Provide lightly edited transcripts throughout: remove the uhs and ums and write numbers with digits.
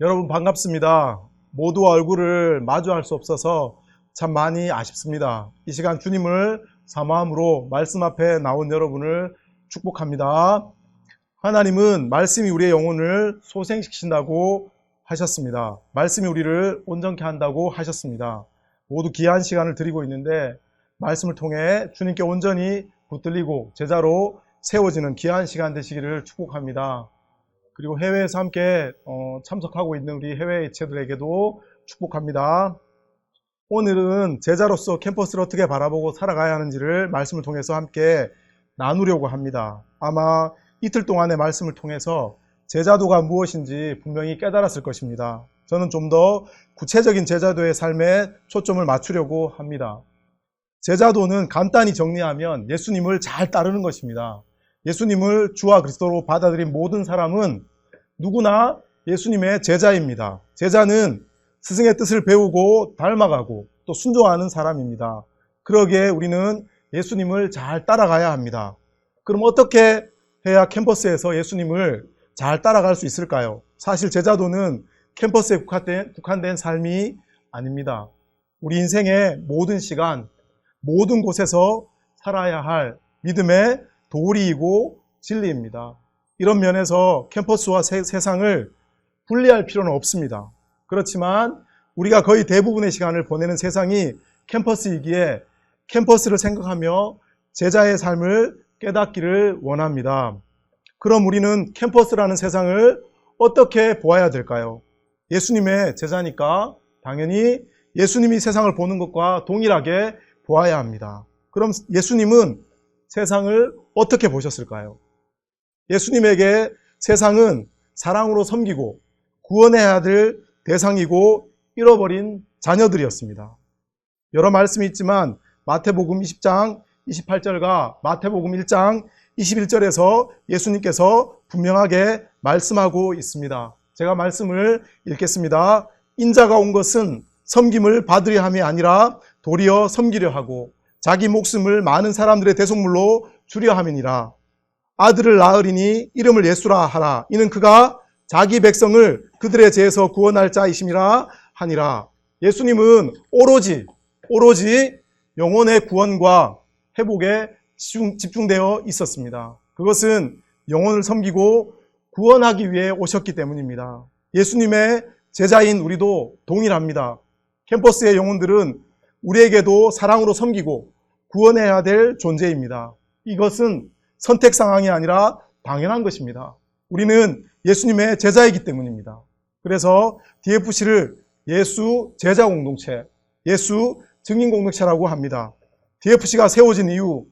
여러분 반갑습니다. 모두와 얼굴을 마주할 수 없어서 참 많이 아쉽습니다. 이 시간 주님을 사모함으로 말씀 앞에 나온 여러분을 축복합니다. 하나님은 말씀이 우리의 영혼을 소생시킨다고 하셨습니다. 말씀이 우리를 온전케 한다고 하셨습니다. 모두 귀한 시간을 드리고 있는데 말씀을 통해 주님께 온전히 붙들리고 제자로 세워지는 귀한 시간 되시기를 축복합니다. 그리고 해외에서 함께 참석하고 있는 우리 해외 이체들에게도 축복합니다. 오늘은 제자로서 캠퍼스를 어떻게 바라보고 살아가야 하는지를 말씀을 통해서 함께 나누려고 합니다. 아마 이틀 동안의 말씀을 통해서 제자도가 무엇인지 분명히 깨달았을 것입니다. 저는 좀 더 구체적인 제자도의 삶에 초점을 맞추려고 합니다. 제자도는 간단히 정리하면 예수님을 잘 따르는 것입니다. 예수님을 주와 그리스도로 받아들인 모든 사람은 누구나 예수님의 제자입니다. 제자는 스승의 뜻을 배우고 닮아가고 또 순종하는 사람입니다. 그러기에 우리는 예수님을 잘 따라가야 합니다. 그럼 어떻게 해야 캠퍼스에서 예수님을 잘 따라갈 수 있을까요? 사실 제자도는 캠퍼스에 국한된 삶이 아닙니다. 우리 인생의 모든 시간, 모든 곳에서 살아야 할 믿음의 도리이고 진리입니다. 이런 면에서 캠퍼스와 세상을 분리할 필요는 없습니다. 그렇지만 우리가 거의 대부분의 시간을 보내는 세상이 캠퍼스이기에 캠퍼스를 생각하며 제자의 삶을 깨닫기를 원합니다. 그럼 우리는 캠퍼스라는 세상을 어떻게 보아야 될까요? 예수님의 제자니까 당연히 예수님이 세상을 보는 것과 동일하게 보아야 합니다. 그럼 예수님은 세상을 어떻게 보셨을까요? 예수님에게 세상은 사랑으로 섬기고 구원해야 될 대상이고 잃어버린 자녀들이었습니다. 여러 말씀이 있지만 마태복음 20장 28절과 마태복음 1장 21절에서 예수님께서 분명하게 말씀하고 있습니다. 제가 말씀을 읽겠습니다. 인자가 온 것은 섬김을 받으려 함이 아니라 도리어 섬기려 하고 자기 목숨을 많은 사람들의 대속물로 주려 함이니라. 아들을 낳으리니 이름을 예수라 하라. 이는 그가 자기 백성을 그들의 죄에서 구원할 자이심이라 하니라. 예수님은 오로지 영혼의 구원과 회복에 집중되어 있었습니다. 그것은 영혼을 섬기고 구원하기 위해 오셨기 때문입니다. 예수님의 제자인 우리도 동일합니다. 캠퍼스의 영혼들은 우리에게도 사랑으로 섬기고 구원해야 될 존재입니다. 이것은 선택 상황이 아니라 당연한 것입니다. 우리는 예수님의 제자이기 때문입니다. 그래서 DFC를 예수 제자 공동체, 예수 증인 공동체라고 합니다. DFC가 세워진 이유,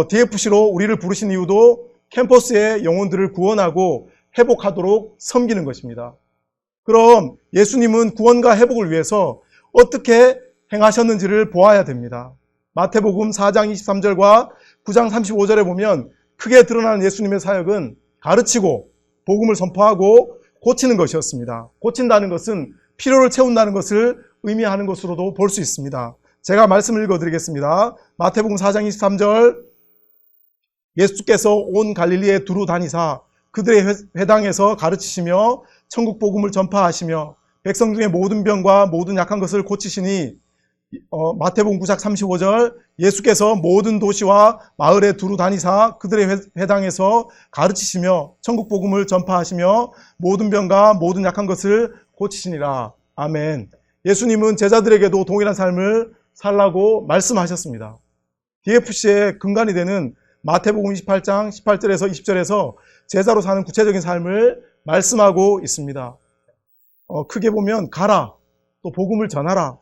DFC로 우리를 부르신 이유도 캠퍼스의 영혼들을 구원하고 회복하도록 섬기는 것입니다. 그럼 예수님은 구원과 회복을 위해서 어떻게 행하셨는지를 보아야 됩니다. 마태복음 4장 23절과 9장 35절에 보면 크게 드러나는 예수님의 사역은 가르치고 복음을 선포하고 고치는 것이었습니다. 고친다는 것은 필요를 채운다는 것을 의미하는 것으로도 볼 수 있습니다. 제가 말씀을 읽어드리겠습니다. 마태복음 4장 23절 예수께서 온 갈릴리에 두루 다니사 그들의 회당에서 가르치시며 천국 복음을 전파하시며 백성 중에 모든 병과 모든 약한 것을 고치시니 마태복음 9장 35절 예수께서 모든 도시와 마을에 두루 다니사 그들의 회당에서 가르치시며 천국 복음을 전파하시며 모든 병과 모든 약한 것을 고치시니라. 아멘. 예수님은 제자들에게도 동일한 삶을 살라고 말씀하셨습니다. DFC의 근간이 되는 마태복음 28장 18절에서 20절에서 제자로 사는 구체적인 삶을 말씀하고 있습니다. 크게 보면 가라, 또 복음을 전하라,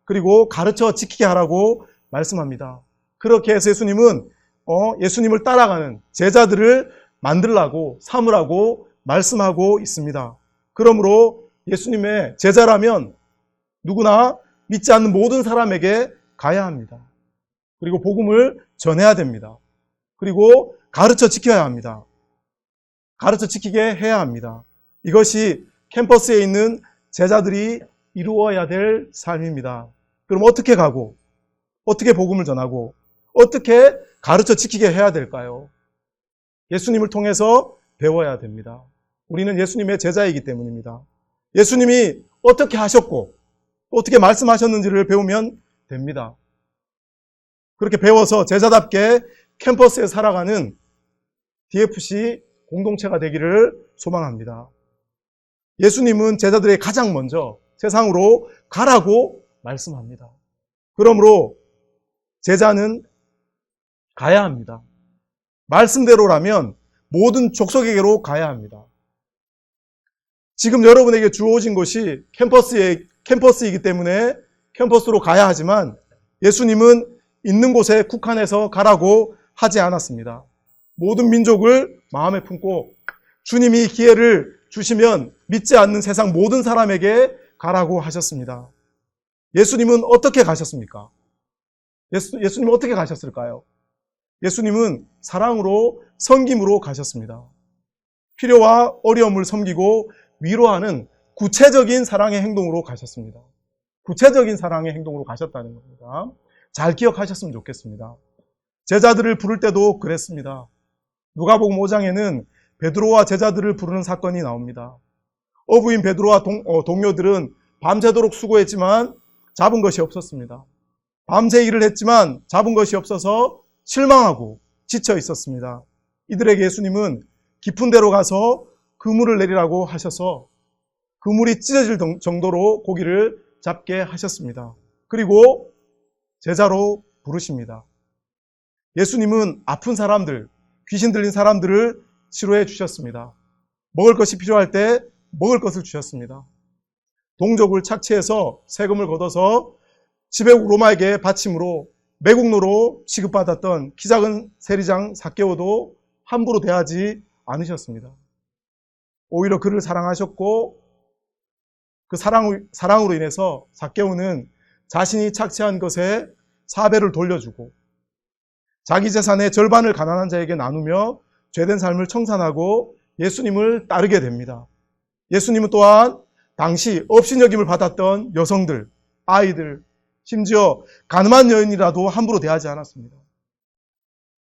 그리고 가르쳐 지키게 하라고 말씀합니다. 그렇게 해서 예수님은 예수님을 따라가는 제자들을 만들라고 삼으라고 말씀하고 있습니다. 그러므로 예수님의 제자라면 누구나 믿지 않는 모든 사람에게 가야 합니다. 그리고 복음을 전해야 됩니다. 그리고 가르쳐 지켜야 합니다. 가르쳐 지키게 해야 합니다. 이것이 캠퍼스에 있는 제자들이 이루어야 될 삶입니다. 그럼 어떻게 가고, 어떻게 복음을 전하고, 어떻게 가르쳐 지키게 해야 될까요? 예수님을 통해서 배워야 됩니다. 우리는 예수님의 제자이기 때문입니다. 예수님이 어떻게 하셨고 어떻게 말씀하셨는지를 배우면 됩니다. 그렇게 배워서 제자답게 캠퍼스에 살아가는 DFC 공동체가 되기를 소망합니다. 예수님은 제자들에게 가장 먼저 세상으로 가라고 말씀합니다. 그러므로 제자는 가야 합니다. 말씀대로라면 모든 족속에게로 가야 합니다. 지금 여러분에게 주어진 것이 캠퍼스이기 때문에 캠퍼스로 가야 하지만 예수님은 있는 곳에 국한해서 가라고 하지 않았습니다. 모든 민족을 마음에 품고 주님이 기회를 주시면 믿지 않는 세상 모든 사람에게 가라고 하셨습니다. 예수님은 어떻게 가셨습니까? 예수님은 어떻게 가셨을까요? 예수님은 사랑으로 섬김으로 가셨습니다. 필요와 어려움을 섬기고 위로하는 구체적인 사랑의 행동으로 가셨습니다. 구체적인 사랑의 행동으로 가셨다는 겁니다. 잘 기억하셨으면 좋겠습니다. 제자들을 부를 때도 그랬습니다. 누가복음 5장에는 베드로와 제자들을 부르는 사건이 나옵니다. 어부인 베드로와 동료들은 밤새도록 수고했지만 잡은 것이 없었습니다. 밤새 일을 했지만 잡은 것이 없어서 실망하고 지쳐 있었습니다. 이들에게 예수님은 깊은 데로 가서 그물을 내리라고 하셔서 그물이 찢어질 정도로 고기를 잡게 하셨습니다. 그리고 제자로 부르십니다. 예수님은 아픈 사람들, 귀신 들린 사람들을 치료해 주셨습니다. 먹을 것이 필요할 때 먹을 것을 주셨습니다. 동족을 착취해서 세금을 걷어서 지배국 로마에게 바침으로 매국노로 취급받았던 키 작은 세리장 삭개오도 함부로 대하지 않으셨습니다. 오히려 그를 사랑하셨고 그 사랑으로 인해서 삭개오는 자신이 착취한 것에 4배를 돌려주고 자기 재산의 절반을 가난한 자에게 나누며 죄된 삶을 청산하고 예수님을 따르게 됩니다. 예수님은 또한 당시 업신여김을 받았던 여성들, 아이들, 심지어 가늠한 여인이라도 함부로 대하지 않았습니다.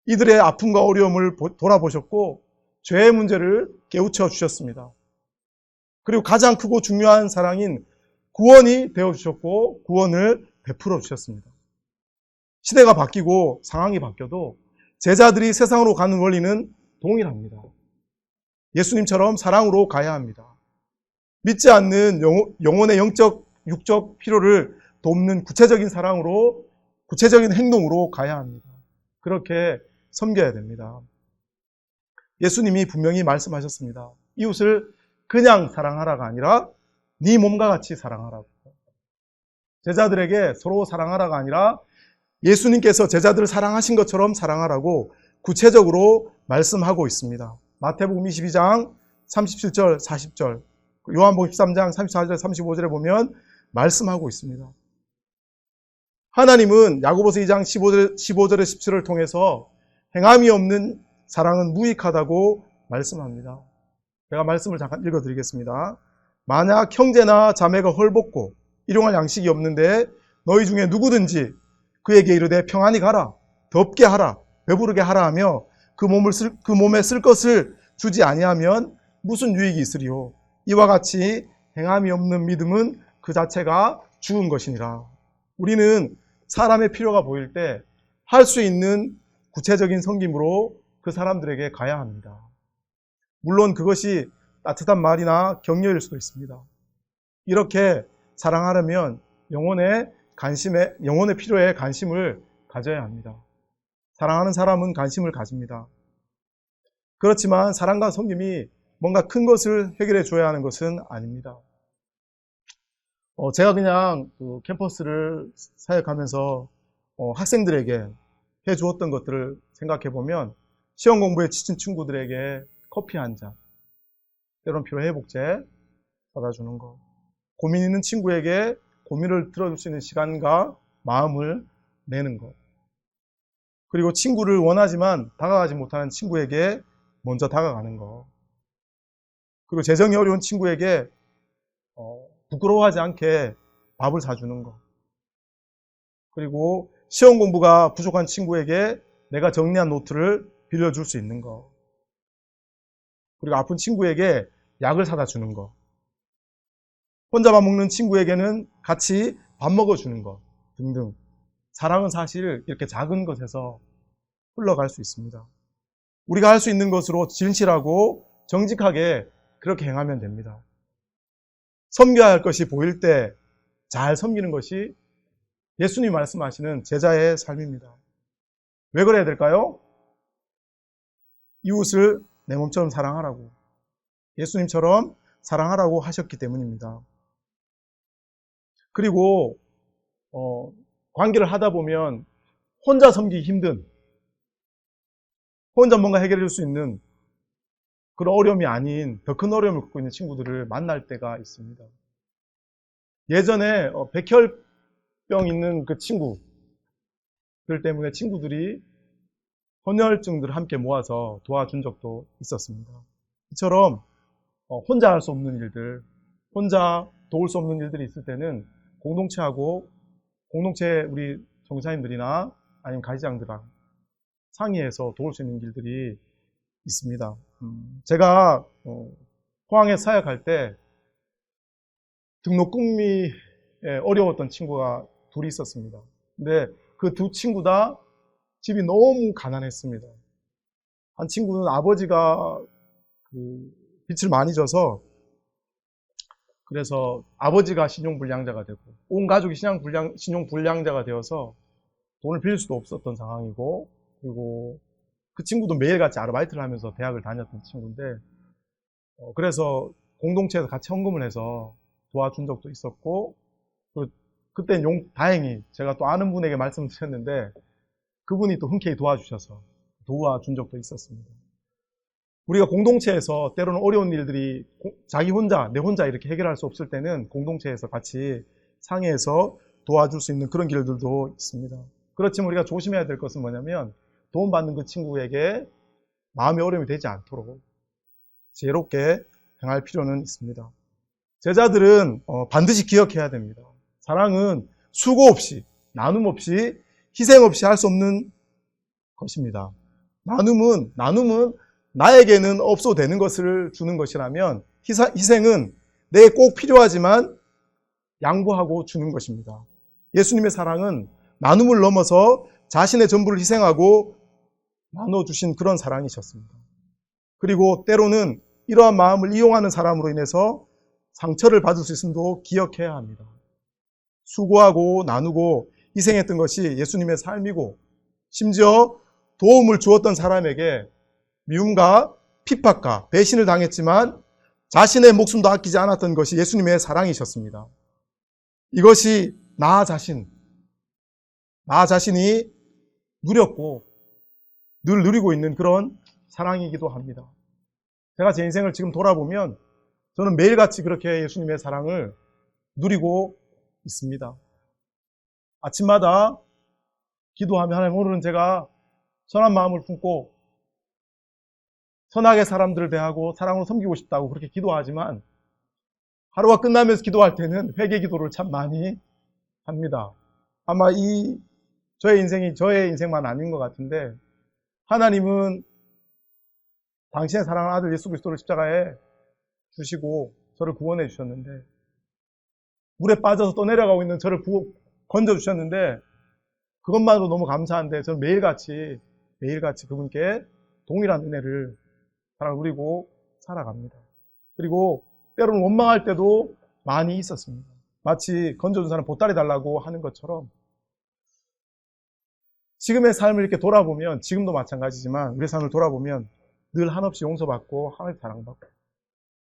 이들의 아픔과 어려움을 돌아보셨고 죄의 문제를 깨우쳐 주셨습니다. 그리고 가장 크고 중요한 사랑인 구원이 되어주셨고 구원을 베풀어 주셨습니다. 시대가 바뀌고 상황이 바뀌어도 제자들이 세상으로 가는 원리는 동일합니다. 예수님처럼 사랑으로 가야 합니다. 믿지 않는 영혼의 영적, 육적 필요를 돕는 구체적인 사랑으로, 구체적인 행동으로 가야 합니다. 그렇게 섬겨야 됩니다. 예수님이 분명히 말씀하셨습니다. 이웃을 그냥 사랑하라가 아니라 네 몸과 같이 사랑하라고. 제자들에게 서로 사랑하라가 아니라 예수님께서 제자들을 사랑하신 것처럼 사랑하라고 구체적으로 말씀하고 있습니다. 마태복음 22장 37절, 40절, 요한복음 13장 34절, 35절에 보면 말씀하고 있습니다. 하나님은 야고보서 2장 15절에 17절을 통해서 행함이 없는 사랑은 무익하다고 말씀합니다. 제가 말씀을 잠깐 읽어드리겠습니다. 만약 형제나 자매가 헐벗고 일용할 양식이 없는데 너희 중에 누구든지 그에게 이르되 평안히 가라, 덥게 하라, 배부르게 하라 하며 그 몸에 쓸 것을 주지 아니하면 무슨 유익이 있으리요. 이와 같이 행함이 없는 믿음은 그 자체가 죽은 것이니라. 우리는 사람의 필요가 보일 때 할 수 있는 구체적인 섬김으로 그 사람들에게 가야 합니다. 물론 그것이 따뜻한 말이나 격려일 수도 있습니다. 이렇게 사랑하려면 영혼의 필요에 관심을 가져야 합니다. 사랑하는 사람은 관심을 가집니다. 그렇지만 사랑과 섬김이 뭔가 큰 것을 해결해 줘야 하는 것은 아닙니다. 제가 그냥 그 캠퍼스를 사역하면서 학생들에게 해 주었던 것들을 생각해 보면 시험 공부에 지친 친구들에게 커피 한 잔, 때론 필요해 복제 사다 주는 거, 고민 있는 친구에게 고민을 들어줄 수 있는 시간과 마음을 내는 것, 그리고 친구를 원하지만 다가가지 못하는 친구에게 먼저 다가가는 것, 그리고 재정이 어려운 친구에게 부끄러워하지 않게 밥을 사주는 것, 그리고 시험 공부가 부족한 친구에게 내가 정리한 노트를 빌려줄 수 있는 것, 그리고 아픈 친구에게 약을 사다 주는 것, 혼자 밥 먹는 친구에게는 같이 밥 먹어주는 것 등등. 사랑은 사실 이렇게 작은 것에서 흘러갈 수 있습니다. 우리가 할 수 있는 것으로 진실하고 정직하게 그렇게 행하면 됩니다. 섬겨야 할 것이 보일 때 잘 섬기는 것이 예수님이 말씀하시는 제자의 삶입니다. 왜 그래야 될까요? 이웃을 내 몸처럼 사랑하라고, 예수님처럼 사랑하라고 하셨기 때문입니다. 그리고 관계를 하다 보면 혼자 섬기기 힘든, 혼자 뭔가 해결해 줄 수 있는 그런 어려움이 아닌 더 큰 어려움을 겪고 있는 친구들을 만날 때가 있습니다. 예전에 백혈병 있는 그 친구들 때문에 친구들이 헌혈증들을 함께 모아서 도와준 적도 있었습니다. 이처럼 혼자 할 수 없는 일들, 혼자 도울 수 없는 일들이 있을 때는 공동체하고 공동체 우리 정사님들이나 아니면 가지장들랑 상의해서 도울 수 있는 길들이 있습니다. 제가 포항에 사역할 때 등록금이 어려웠던 친구가 둘이 있었습니다. 근데 그 두 친구 다 집이 너무 가난했습니다. 한 친구는 아버지가 빚을 많이 져서, 그래서 아버지가 신용불량자가 되고 온 가족이 신용불량자가 되어서 돈을 빌릴 수도 없었던 상황이고, 그리고 그 친구도 매일같이 아르바이트를 하면서 대학을 다녔던 친구인데, 그래서 공동체에서 같이 헌금을 해서 도와준 적도 있었고, 그때는 다행히 제가 또 아는 분에게 말씀드렸는데 그분이 또 흔쾌히 도와주셔서 도와준 적도 있었습니다. 우리가 공동체에서 때로는 어려운 일들이 자기 혼자, 내 혼자 이렇게 해결할 수 없을 때는 공동체에서 같이 상의해서 도와줄 수 있는 그런 길들도 있습니다. 그렇지만 우리가 조심해야 될 것은 뭐냐면 도움받는 그 친구에게 마음의 어려움이 되지 않도록 지혜롭게 행할 필요는 있습니다. 제자들은 반드시 기억해야 됩니다. 사랑은 수고 없이, 나눔 없이, 희생 없이 할 수 없는 것입니다. 나눔은 나에게는 없어도 되는 것을 주는 것이라면, 희생은 내게 꼭 필요하지만 양보하고 주는 것입니다. 예수님의 사랑은 나눔을 넘어서 자신의 전부를 희생하고 나눠주신 그런 사랑이셨습니다. 그리고 때로는 이러한 마음을 이용하는 사람으로 인해서 상처를 받을 수 있음도 기억해야 합니다. 수고하고 나누고 희생했던 것이 예수님의 삶이고, 심지어 도움을 주었던 사람에게 미움과 핍박과 배신을 당했지만 자신의 목숨도 아끼지 않았던 것이 예수님의 사랑이셨습니다. 이것이 나 자신이 누렸고 늘 누리고 있는 그런 사랑이기도 합니다. 제가 제 인생을 지금 돌아보면 저는 매일같이 그렇게 예수님의 사랑을 누리고 있습니다. 아침마다 기도하며 하나님, 오늘은 제가 선한 마음을 품고 선하게 사람들을 대하고 사랑으로 섬기고 싶다고 그렇게 기도하지만 하루가 끝나면서 기도할 때는 회개 기도를 참 많이 합니다. 아마 저의 인생만 아닌 것 같은데, 하나님은 당신의 사랑하는 아들 예수 그리스도를 십자가에 주시고 저를 구원해 주셨는데, 물에 빠져서 떠내려가고 있는 저를 건져 주셨는데, 그것만으로 너무 감사한데 저는 매일같이 그분께 동일한 은혜를 사랑을 누리고 살아갑니다. 그리고 때로는 원망할 때도 많이 있었습니다. 마치 건져준 사람 보따리 달라고 하는 것처럼 지금의 삶을 이렇게 돌아보면, 지금도 마찬가지지만 우리의 삶을 돌아보면 늘 한없이 용서받고 한없이 사랑받고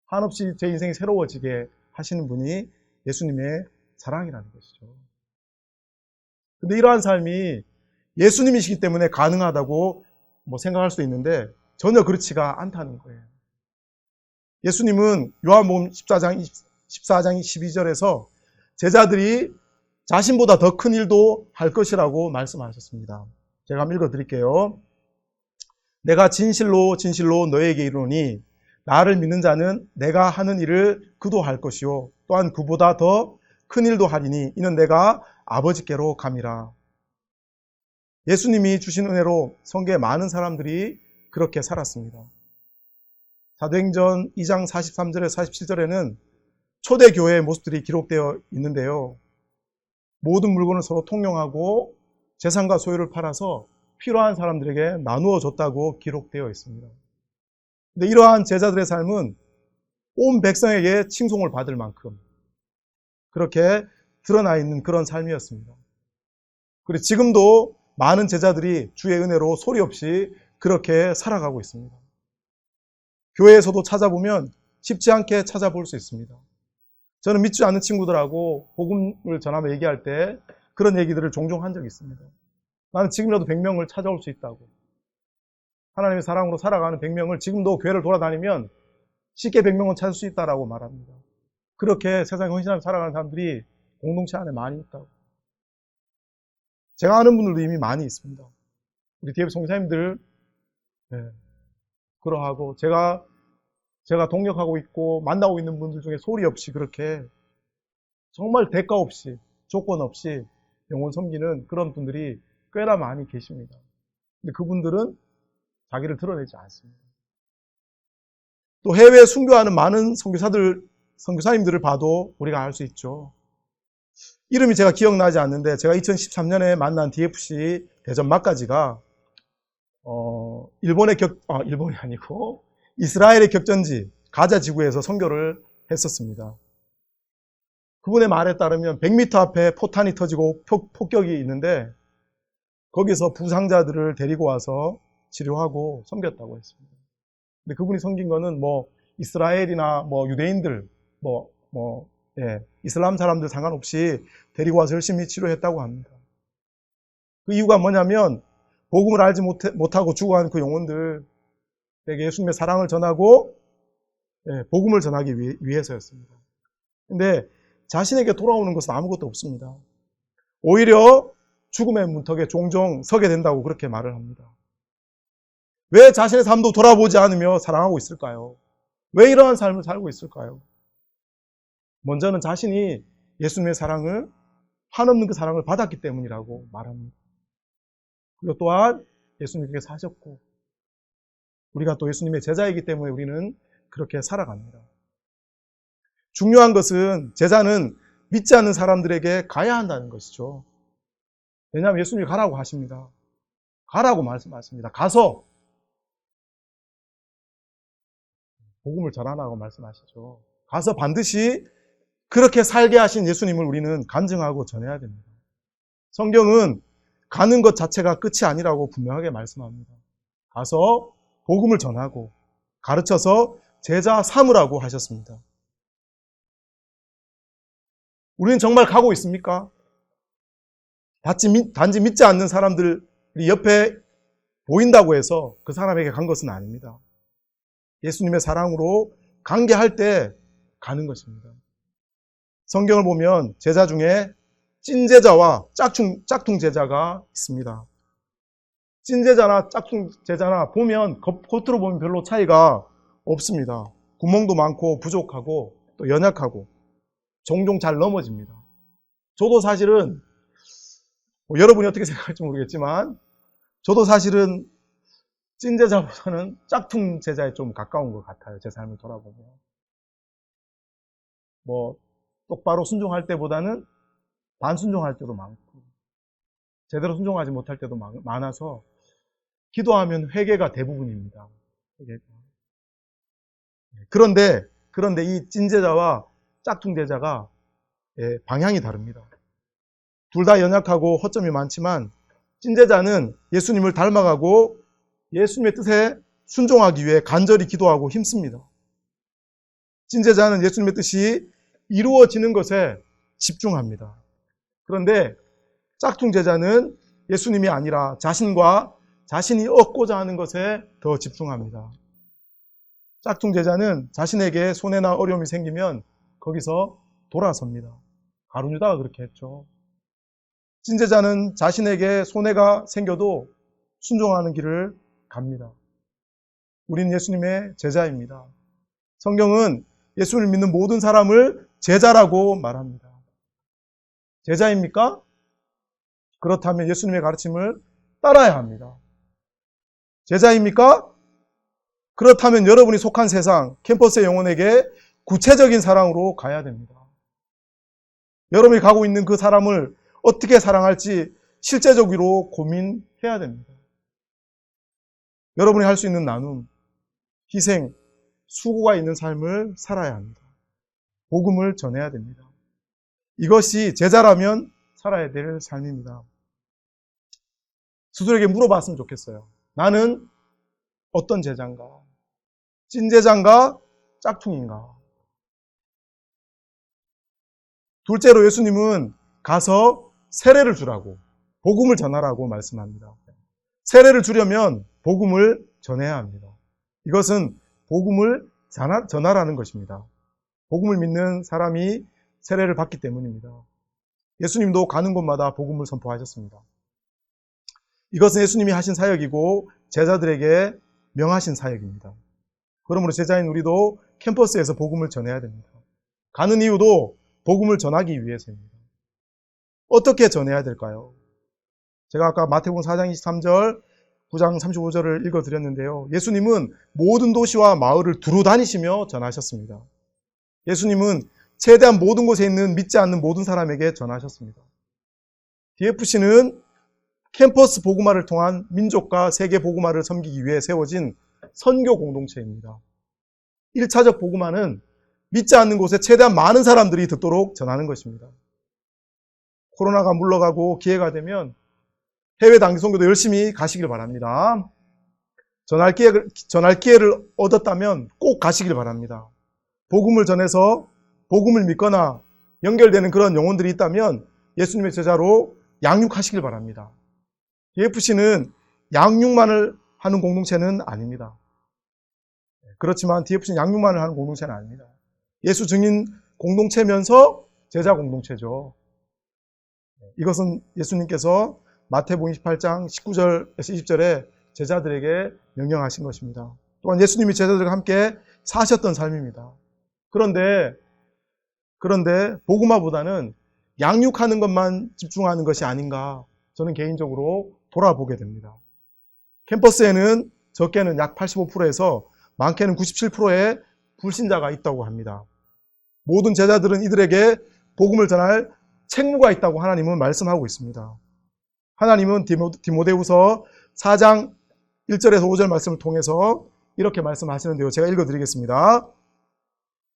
한없이 제 인생이 새로워지게 하시는 분이 예수님의 사랑이라는 것이죠. 근데 이러한 삶이 예수님이시기 때문에 가능하다고 생각할 수도 있는데 전혀 그렇지가 않다는 거예요. 예수님은 요한복음 14장 12절에서 제자들이 자신보다 더 큰 일도 할 것이라고 말씀하셨습니다. 제가 한번 읽어드릴게요. 내가 진실로 진실로 너에게 이르노니 나를 믿는 자는 내가 하는 일을 그도 할 것이요 또한 그보다 더 큰 일도 하리니 이는 내가 아버지께로 감이라. 예수님이 주신 은혜로 성경에 많은 사람들이 그렇게 살았습니다. 사도행전 2장 43절에 47절에는 초대교회의 모습들이 기록되어 있는데요. 모든 물건을 서로 통용하고 재산과 소유를 팔아서 필요한 사람들에게 나누어 줬다고 기록되어 있습니다. 근데 이러한 제자들의 삶은 온 백성에게 칭송을 받을 만큼 그렇게 드러나 있는 그런 삶이었습니다. 그리고 지금도 많은 제자들이 주의 은혜로 소리 없이 그렇게 살아가고 있습니다. 교회에서도 찾아보면 쉽지 않게 찾아볼 수 있습니다. 저는 믿지 않는 친구들하고 복음을 전하며 얘기할 때 그런 얘기들을 종종 한 적이 있습니다. 나는 지금이라도 100명을 찾아올 수 있다고. 하나님의 사랑으로 살아가는 100명을 지금도 교회를 돌아다니면 쉽게 100명은 찾을 수 있다라고 말합니다. 그렇게 세상에 헌신하며 살아가는 사람들이 공동체 안에 많이 있다고. 제가 아는 분들도 이미 많이 있습니다. 우리 DF 성교사님들, 그러하고 제가 동력하고 있고 만나고 있는 분들 중에 소리 없이 그렇게 정말 대가 없이 조건 없이 영혼 섬기는 그런 분들이 꽤나 많이 계십니다. 근데 그분들은 자기를 드러내지 않습니다. 또 해외에 순교하는 많은 선교사님들을 봐도 우리가 알 수 있죠. 이름이 제가 기억나지 않는데 제가 2013년에 만난 DFC 대전 막가지가 일본이 아니고 이스라엘의 격전지 가자 지구에서 선교를 했었습니다. 그분의 말에 따르면 100m 앞에 포탄이 터지고 폭격이 있는데 거기서 부상자들을 데리고 와서 치료하고 섬겼다고 했습니다. 근데 그분이 섬긴 거는 이스라엘이나 유대인들 이슬람 사람들 상관없이 데리고 와서 열심히 치료했다고 합니다. 그 이유가 뭐냐면 복음을 알지 못하고 죽어간 그 영혼들에게 예수님의 사랑을 전하고 복음을 전하기 위해서였습니다. 근데 자신에게 돌아오는 것은 아무것도 없습니다. 오히려 죽음의 문턱에 종종 서게 된다고 그렇게 말을 합니다. 왜 자신의 삶도 돌아보지 않으며 사랑하고 있을까요? 왜 이러한 삶을 살고 있을까요? 먼저는 자신이 예수님의 사랑을, 한없는 그 사랑을 받았기 때문이라고 말합니다. 그리고 또한 예수님께 사셨고 우리가 또 예수님의 제자이기 때문에 우리는 그렇게 살아갑니다. 중요한 것은 제자는 믿지 않는 사람들에게 가야 한다는 것이죠. 왜냐하면 예수님이 가라고 하십니다. 가라고 말씀하십니다. 가서 복음을 전하라고 말씀하시죠. 가서 반드시 그렇게 살게 하신 예수님을 우리는 간증하고 전해야 됩니다. 성경은 가는 것 자체가 끝이 아니라고 분명하게 말씀합니다. 가서 복음을 전하고 가르쳐서 제자 삼으라고 하셨습니다. 우리는 정말 가고 있습니까? 단지 믿지 않는 사람들이 옆에 보인다고 해서 그 사람에게 간 것은 아닙니다. 예수님의 사랑으로 관계할 때 가는 것입니다. 성경을 보면 제자 중에 찐제자와 짝퉁 제자가 있습니다. 찐제자나 짝퉁 제자나 보면 겉으로 보면 별로 차이가 없습니다. 구멍도 많고 부족하고 또 연약하고 종종 잘 넘어집니다. 저도 사실은 여러분이 어떻게 생각할지 모르겠지만 저도 사실은 찐제자보다는 짝퉁 제자에 좀 가까운 것 같아요. 제 삶을 돌아보면. 똑바로 순종할 때보다는 반순종할 때도 많고 제대로 순종하지 못할 때도 많아서 기도하면 회개가 대부분입니다. 그런데 이 찐제자와 짝퉁 제자가 방향이 다릅니다. 둘 다 연약하고 허점이 많지만 찐제자는 예수님을 닮아가고 예수님의 뜻에 순종하기 위해 간절히 기도하고 힘씁니다. 찐제자는 예수님의 뜻이 이루어지는 것에 집중합니다. 그런데 짝퉁 제자는 예수님이 아니라 자신과 자신이 얻고자 하는 것에 더 집중합니다. 짝퉁 제자는 자신에게 손해나 어려움이 생기면 거기서 돌아섭니다. 가룟 유다가 그렇게 했죠. 찐제자는 자신에게 손해가 생겨도 순종하는 길을 갑니다. 우리는 예수님의 제자입니다. 성경은 예수를 믿는 모든 사람을 제자라고 말합니다. 제자입니까? 그렇다면 예수님의 가르침을 따라야 합니다. 제자입니까? 그렇다면 여러분이 속한 세상, 캠퍼스의 영혼에게 구체적인 사랑으로 가야 됩니다. 여러분이 가고 있는 그 사람을 어떻게 사랑할지 실제적으로 고민해야 됩니다. 여러분이 할 수 있는 나눔, 희생, 수고가 있는 삶을 살아야 합니다. 복음을 전해야 됩니다. 이것이 제자라면 살아야 될 삶입니다. 스스로에게 물어봤으면 좋겠어요. 나는 어떤 제자인가? 찐 제자인가? 짝퉁인가? 둘째로 예수님은 가서 세례를 주라고, 복음을 전하라고 말씀합니다. 세례를 주려면 복음을 전해야 합니다. 이것은 복음을 전하라는 것입니다. 복음을 믿는 사람이 세례를 받기 때문입니다. 예수님도 가는 곳마다 복음을 선포하셨습니다. 이것은 예수님이 하신 사역이고 제자들에게 명하신 사역입니다. 그러므로 제자인 우리도 캠퍼스에서 복음을 전해야 됩니다. 가는 이유도 복음을 전하기 위해서입니다. 어떻게 전해야 될까요? 제가 아까 마태복음 4장 23절, 9장 35절을 읽어드렸는데요. 예수님은 모든 도시와 마을을 두루 다니시며 전하셨습니다. 예수님은 최대한 모든 곳에 있는 믿지 않는 모든 사람에게 전하셨습니다. DFC는 캠퍼스 복음화를 통한 민족과 세계 복음화를 섬기기 위해 세워진 선교 공동체입니다. 1차적 복음화는 믿지 않는 곳에 최대한 많은 사람들이 듣도록 전하는 것입니다. 코로나가 물러가고 기회가 되면 해외 단기 선교도 열심히 가시길 바랍니다. 전할 기회를 얻었다면 꼭 가시길 바랍니다. 복음을 전해서 복음을 믿거나 연결되는 그런 영혼들이 있다면 예수님의 제자로 양육하시길 바랍니다. DFC는 양육만을 하는 공동체는 아닙니다. 그렇지만 DFC는 양육만을 하는 공동체는 아닙니다. 예수 증인 공동체면서 제자 공동체죠. 이것은 예수님께서 마태복음 28장 19절에서 20절에 제자들에게 명령하신 것입니다. 또한 예수님이 제자들과 함께 사셨던 삶입니다. 그런데 복음화보다는 양육하는 것만 집중하는 것이 아닌가 저는 개인적으로 돌아보게 됩니다. 캠퍼스에는 적게는 약 85%에서 많게는 97%의 불신자가 있다고 합니다. 모든 제자들은 이들에게 복음을 전할 책무가 있다고 하나님은 말씀하고 있습니다. 하나님은 디모데후서 4장 1절에서 5절 말씀을 통해서 이렇게 말씀하시는데요. 제가 읽어드리겠습니다.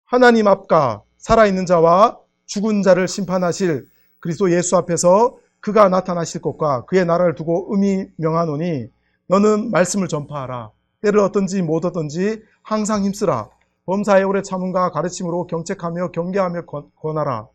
하나님 앞과 살아있는 자와 죽은 자를 심판하실 그리스도 예수 앞에서 그가 나타나실 것과 그의 나라를 두고 의미 명하노니 너는 말씀을 전파하라. 때를 어떤지 못 어떤지 항상 힘쓰라. 범사에 오래 참음과 가르침으로 경책하며 경계하며 권하라.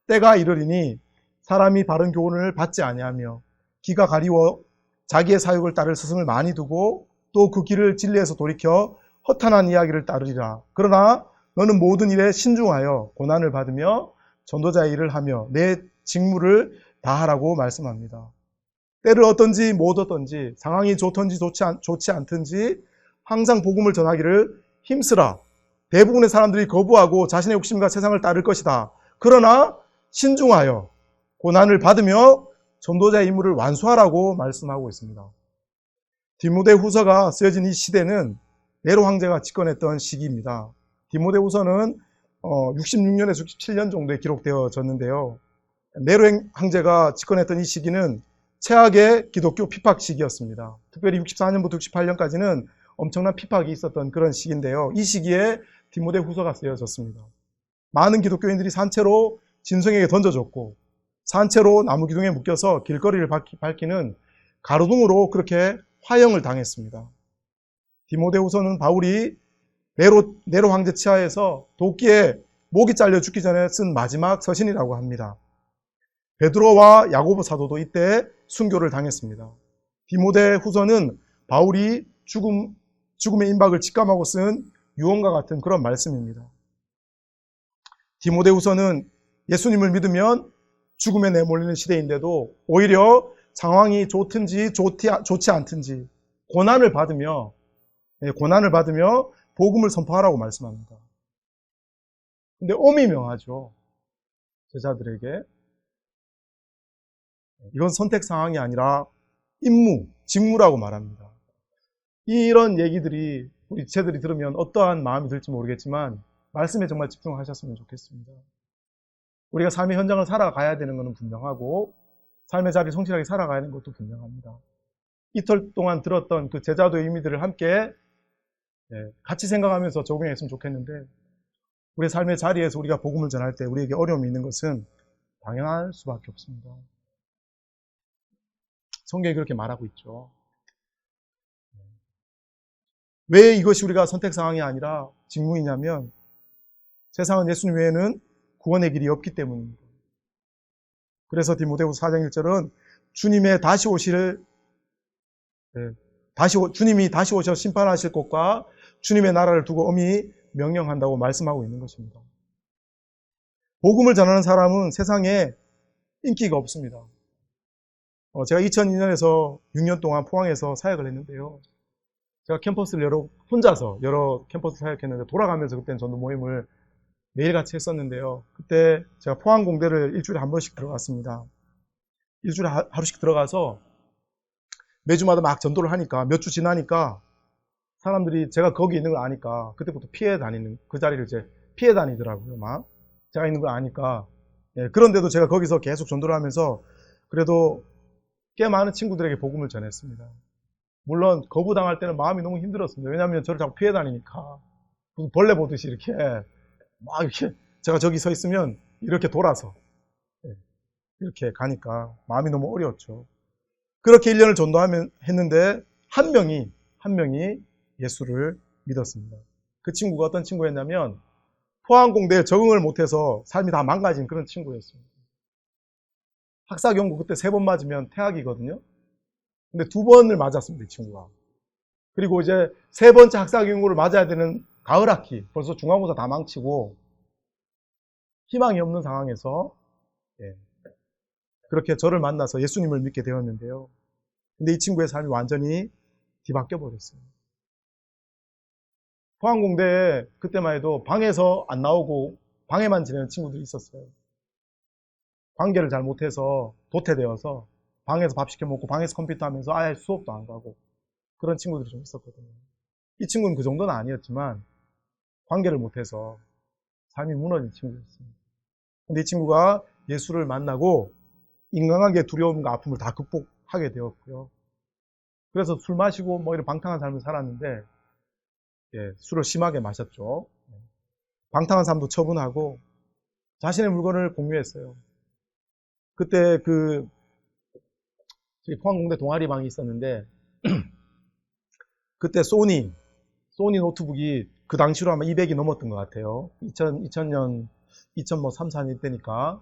때가 이르리니 사람이 바른 교훈을 받지 아니하며 기가 가리워 자기의 사욕을 따를 스승을 많이 두고 또 그 길을 진리에서 돌이켜 허탄한 이야기를 따르리라. 그러나 너는 모든 일에 신중하여 고난을 받으며 전도자의 일을 하며 내 직무를 다하라고 말씀합니다. 때를 어떤지 못 어떤지 상황이 좋든지 좋지 않든지 항상 복음을 전하기를 힘쓰라. 대부분의 사람들이 거부하고 자신의 욕심과 세상을 따를 것이다. 그러나 신중하여 고난을 받으며 전도자의 임무를 완수하라고 말씀하고 있습니다. 디모데후서가 쓰여진 이 시대는 네로 황제가 집권했던 시기입니다. 디모데후서는 66년에서 67년 정도에 기록되어졌는데요. 네로 황제가 집권했던 이 시기는 최악의 기독교 핍박 시기였습니다. 특별히 64년부터 68년까지는 엄청난 핍박이 있었던 그런 시기인데요. 이 시기에 디모데후서가 쓰여졌습니다. 많은 기독교인들이 산채로 진성에게 던져졌고 산채로 나무 기둥에 묶여서 길거리를 밝히는 가로등으로 그렇게 화형을 당했습니다. 디모데후서는 바울이 네로 황제 치하에서 도끼에 목이 잘려 죽기 전에 쓴 마지막 서신이라고 합니다. 베드로와 야고보 사도도 이때 순교를 당했습니다. 디모데후서는 바울이 죽음의 임박을 직감하고 쓴 유언과 같은 그런 말씀입니다. 디모데후서는 예수님을 믿으면 죽음에 내몰리는 시대인데도 오히려 상황이 좋든지 좋지 않든지 고난을 받으며 복음을 선포하라고 말씀합니다. 근데 엄히 명하죠. 제자들에게. 이건 선택 상황이 아니라 임무, 직무라고 말합니다. 이런 얘기들이 우리 지체들이 들으면 어떠한 마음이 들지 모르겠지만 말씀에 정말 집중하셨으면 좋겠습니다. 우리가 삶의 현장을 살아가야 되는 것은 분명하고 삶의 자리 성실하게 살아가야 하는 것도 분명합니다. 이틀 동안 들었던 그 제자도의 의미들을 함께 같이 생각하면서 적용했으면 좋겠는데 우리의 삶의 자리에서 우리가 복음을 전할 때 우리에게 어려움이 있는 것은 당연할 수밖에 없습니다. 성경이 그렇게 말하고 있죠. 왜 이것이 우리가 선택사항이 아니라 직무이냐면 세상은 예수님 외에는 구원의 길이 없기 때문입니다. 그래서 디모데후서 4장 1절은 주님이 다시 오셔 심판하실 것과 주님의 나라를 두고 엄히 명령한다고 말씀하고 있는 것입니다. 복음을 전하는 사람은 세상에 인기가 없습니다. 제가 2002년에서 6년 동안 포항에서 사역을 했는데요. 제가 캠퍼스를 혼자서 여러 캠퍼스 사역했는데 돌아가면서 그때는 전도 모임을 매일같이 했었는데요. 그때 제가 포항공대를 일주일에 한 번씩 들어갔습니다. 일주일에 하루씩 들어가서 매주마다 막 전도를 하니까 몇 주 지나니까 사람들이 제가 거기 있는 걸 아니까 그때부터 피해 다니는 그 자리를 이제 피해 다니더라고요. 막 제가 있는 걸 아니까. 그런데도 제가 거기서 계속 전도를 하면서 그래도 꽤 많은 친구들에게 복음을 전했습니다. 물론 거부당할 때는 마음이 너무 힘들었습니다. 왜냐하면 저를 자꾸 피해 다니니까 무슨 벌레 보듯이 이렇게 막 이렇게 제가 저기 서 있으면 이렇게 돌아서 이렇게 가니까 마음이 너무 어려웠죠. 그렇게 1년을 전도했는데 한 명이 예수를 믿었습니다. 그 친구가 어떤 친구였냐면 포항공대에 적응을 못해서 삶이 다 망가진 그런 친구였습니다. 학사경고 그때 3번 맞으면 퇴학이거든요. 근데 2번을 맞았습니다, 이 친구가. 그리고 이제 3번째 학사경고를 맞아야 되는 가을 학기, 벌써 중간고사 다 망치고 희망이 없는 상황에서 그렇게 저를 만나서 예수님을 믿게 되었는데요. 근데 이 친구의 삶이 완전히 뒤바뀌어 버렸어요. 포항공대에 그때만 해도 방에서 안 나오고 방에만 지내는 친구들이 있었어요. 관계를 잘 못해서 도태되어서 방에서 밥 시켜 먹고 방에서 컴퓨터 하면서 아예 수업도 안 가고 그런 친구들이 좀 있었거든요. 이 친구는 그 정도는 아니었지만 관계를 못해서 삶이 무너진 친구였습니다. 근데 이 친구가 예수를 만나고 인간관계의 두려움과 아픔을 다 극복하게 되었고요. 그래서 술 마시고 뭐 이런 방탕한 삶을 살았는데 술을 심하게 마셨죠. 방탕한 삶도 처분하고 자신의 물건을 공유했어요. 그때 저희 포항공대 동아리방이 있었는데 그때 소니 노트북이 그 당시로 아마 200이 넘었던 것 같아요. 2000년 2003, 4년 때니까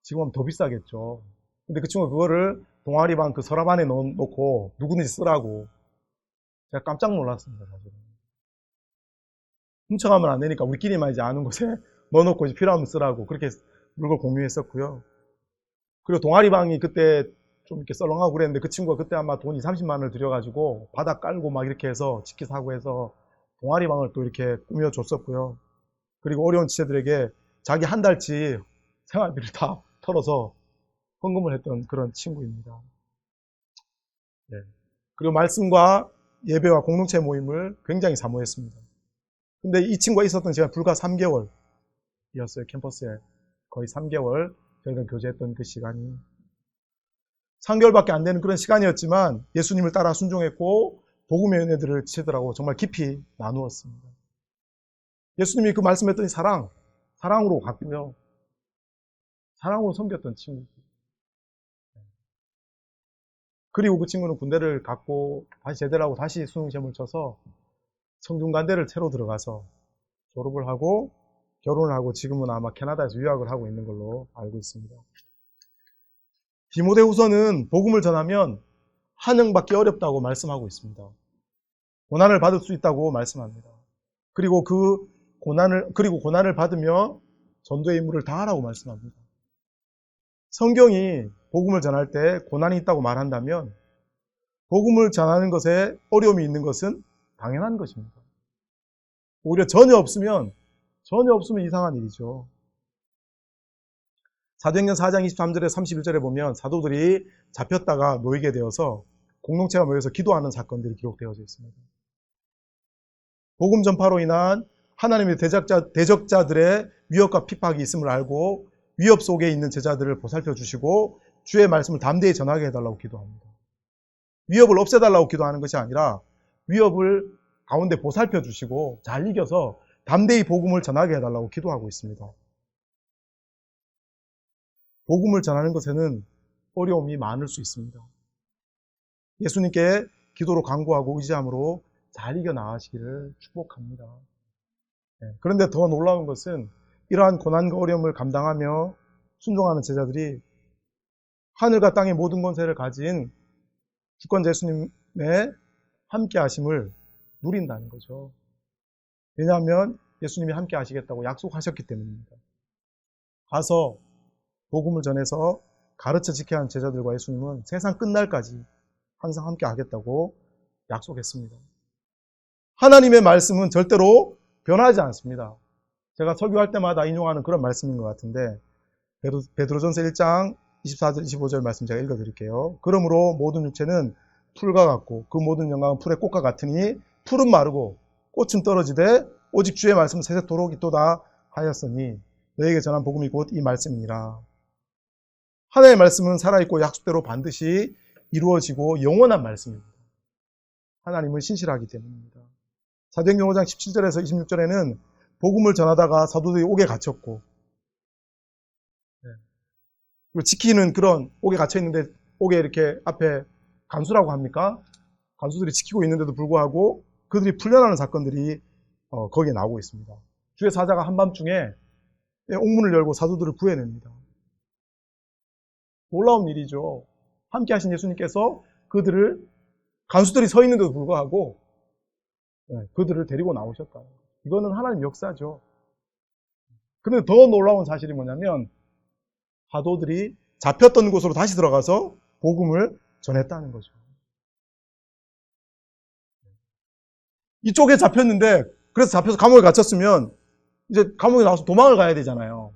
지금 하면 더 비싸겠죠. 근데 그 친구가 그거를 동아리방 그 서랍 안에 넣어놓고 누구든지 쓰라고. 제가 깜짝 놀랐습니다, 사실은. 훔쳐가면 안 되니까 우리끼리만 이제 아는 곳에 넣어놓고 이제 필요하면 쓰라고 그렇게 물건 공유했었고요. 그리고 동아리방이 그때 좀 이렇게 썰렁하고 그랬는데 그 친구가 그때 아마 돈 20-30만 원을 들여가지고 바닥 깔고 막 이렇게 해서 치킨 사고 해서 동아리방을 또 이렇게 꾸며줬었고요. 그리고 어려운 지체들에게 자기 한 달치 생활비를 다 털어서 헌금을 했던 그런 친구입니다. 그리고 말씀과 예배와 공동체 모임을 굉장히 사모했습니다. 근데 이 친구가 있었던 시간 불과 3개월이었어요. 캠퍼스에 거의 3개월 저희가 교제했던 그 시간이 3개월밖에 안 되는 그런 시간이었지만 예수님을 따라 순종했고 복음의 은혜들을 지체들하고 정말 깊이 나누었습니다. 예수님이 그 말씀했더니 사랑으로 갔고요. 사랑으로 섬겼던 친구. 그리고 그 친구는 군대를 갔고 다시 제대를 하고 다시 수능시험을 쳐서 성균관대를 새로 들어가서 졸업을 하고 결혼을 하고 지금은 아마 캐나다에서 유학을 하고 있는 걸로 알고 있습니다. 디모데후서는 복음을 전하면 한영받기 어렵다고 말씀하고 있습니다. 고난을 받을 수 있다고 말씀합니다. 그리고 고난을 받으며 전도의 임무를 다하라고 말씀합니다. 성경이 복음을 전할 때 고난이 있다고 말한다면 복음을 전하는 것에 어려움이 있는 것은 당연한 것입니다. 오히려 전혀 없으면 이상한 일이죠. 사도행전 4장 23절에 31절에 보면 사도들이 잡혔다가 놓이게 되어서 공동체가 모여서 기도하는 사건들이 기록되어져 있습니다. 복음 전파로 인한 하나님의 대적자들의 위협과 핍박이 있음을 알고 위협 속에 있는 제자들을 보살펴 주시고 주의 말씀을 담대히 전하게 해달라고 기도합니다. 위협을 없애달라고 기도하는 것이 아니라 위협을 가운데 보살펴 주시고 잘 이겨서 담대히 복음을 전하게 해달라고 기도하고 있습니다. 복음을 전하는 것에는 어려움이 많을 수 있습니다. 예수님께 기도로 간구하고 의지함으로 잘 이겨나가시기를 축복합니다. 그런데 더 놀라운 것은 이러한 고난과 어려움을 감당하며 순종하는 제자들이 하늘과 땅의 모든 권세를 가진 주권자 예수님의 함께 하심을 누린다는 거죠. 왜냐하면 예수님이 함께 하시겠다고 약속하셨기 때문입니다. 가서 복음을 전해서 가르쳐 지켜야 하는 제자들과 예수님은 세상 끝날까지 항상 함께 하겠다고 약속했습니다. 하나님의 말씀은 절대로 변하지 않습니다. 제가 설교할 때마다 인용하는 그런 말씀인 것 같은데 베드로전서 1장 24절 25절 말씀 제가 읽어드릴게요. 그러므로 모든 육체는 풀과 같고 그 모든 영광은 풀의 꽃과 같으니 풀은 마르고 꽃은 떨어지되 오직 주의 말씀은 세세토록 있도다 하였으니 너에게 전한 복음이 곧 이 말씀이니라. 하나님의 말씀은 살아있고 약속대로 반드시 이루어지고 영원한 말씀입니다. 하나님은 신실하기 때문입니다. 사도행전 5장 17절에서 26절에는 복음을 전하다가 사도들이 옥에 갇혔고 지키는 그런 옥에 갇혀있는데 옥에 이렇게 앞에 간수라고 합니까? 간수들이 지키고 있는데도 불구하고 그들이 풀려나는 사건들이 거기에 나오고 있습니다. 주의 사자가 한밤중에 옥문을 열고 사도들을 구해냅니다. 놀라운 일이죠. 함께 하신 예수님께서 그들을 간수들이 서 있는데도 불구하고 그들을 데리고 나오셨다. 이거는 하나님 역사죠. 그런데 더 놀라운 사실이 뭐냐면 사도들이 잡혔던 곳으로 다시 들어가서 복음을 전했다는 거죠. 이쪽에 잡혔는데 그래서 잡혀서 감옥에 갇혔으면 이제 감옥에 나와서 도망을 가야 되잖아요.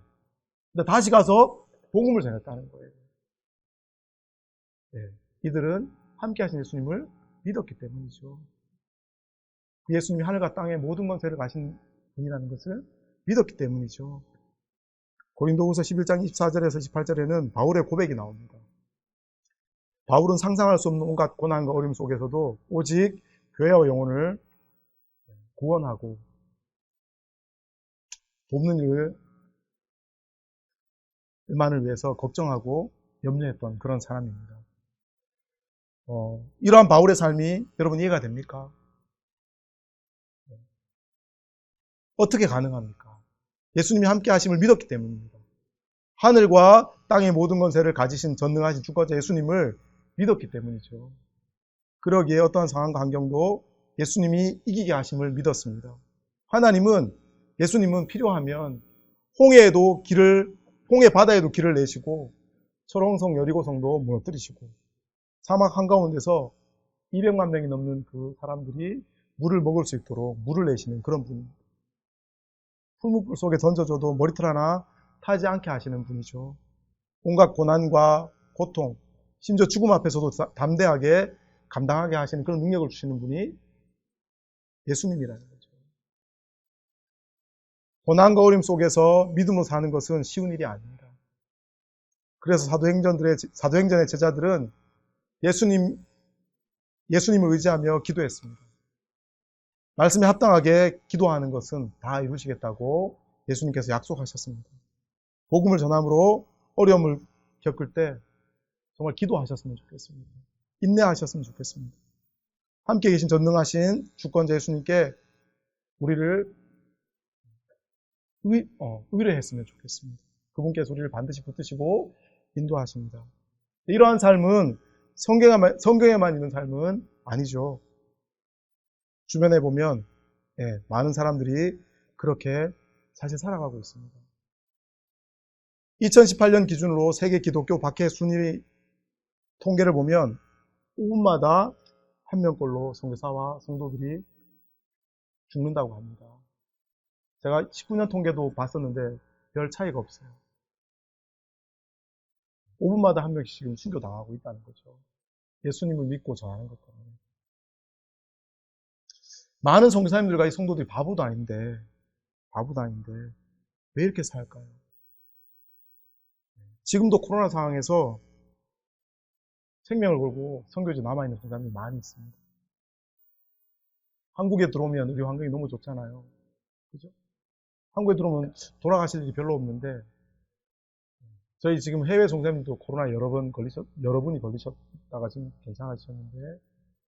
근데 다시 가서 복음을 전했다는 거예요. 이들은 함께 하신 예수님을 믿었기 때문이죠. 그 예수님이 하늘과 땅의 모든 권세를 가신 분이라는 것을 믿었기 때문이죠. 고린도후서 11장 24절에서 28절에는 바울의 고백이 나옵니다. 바울은 상상할 수 없는 온갖 고난과 어려움 속에서도 오직 교회와 영혼을 구원하고 돕는 일만을 위해서 걱정하고 염려했던 그런 사람입니다. 이러한 바울의 삶이 여러분 이해가 됩니까? 어떻게 가능합니까? 예수님이 함께 하심을 믿었기 때문입니다. 하늘과 땅의 모든 권세를 가지신 전능하신 주권자 예수님을 믿었기 때문이죠. 그러기에 어떠한 상황과 환경도 예수님이 이기게 하심을 믿었습니다. 예수님은 필요하면 홍해 바다에도 길을 내시고 철옹성 여리고성도 무너뜨리시고 사막 한가운데서 200만 명이 넘는 그 사람들이 물을 먹을 수 있도록 물을 내시는 그런 분입니다. 풀무불 속에 던져줘도 머리털 하나 타지 않게 하시는 분이죠. 온갖 고난과 고통, 심지어 죽음 앞에서도 담대하게 감당하게 하시는 그런 능력을 주시는 분이 예수님이라는 거죠. 고난과 어려움 속에서 믿음으로 사는 것은 쉬운 일이 아닙니다. 그래서 사도행전의 제자들은 예수님을 의지하며 기도했습니다. 말씀에 합당하게 기도하는 것은 다 이루시겠다고 예수님께서 약속하셨습니다. 복음을 전함으로 어려움을 겪을 때 정말 기도하셨으면 좋겠습니다. 인내하셨으면 좋겠습니다. 함께 계신 전능하신 주권자 예수님께 우리를 의뢰했으면 좋겠습니다. 그분께서 우리를 반드시 붙드시고 인도하십니다. 이러한 삶은 성경에만 있는 삶은 아니죠. 주변에 보면 많은 사람들이 그렇게 사실 살아가고 있습니다. 2018년 기준으로 세계 기독교 박해 순위 통계를 보면 5분마다 한 명꼴로 선교사와 성도들이 죽는다고 합니다. 제가 19년 통계도 봤었는데 별 차이가 없어요. 5분마다 한 명씩 지금 순교당하고 있다는 거죠. 예수님을 믿고 전하는 것 때문에. 많은 선교사님들과 이 성도들이 바보도 아닌데 왜 이렇게 살까요? 지금도 코로나 상황에서 생명을 걸고 선교지 남아있는 선교사님이 많이 있습니다. 한국에 들어오면 우리 환경이 너무 좋잖아요. 그죠? 한국에 들어오면 돌아가실 일이 별로 없는데, 저희 지금 해외 선교사님도 코로나 여러분이 걸리셨다가 지금 괜찮아지셨는데,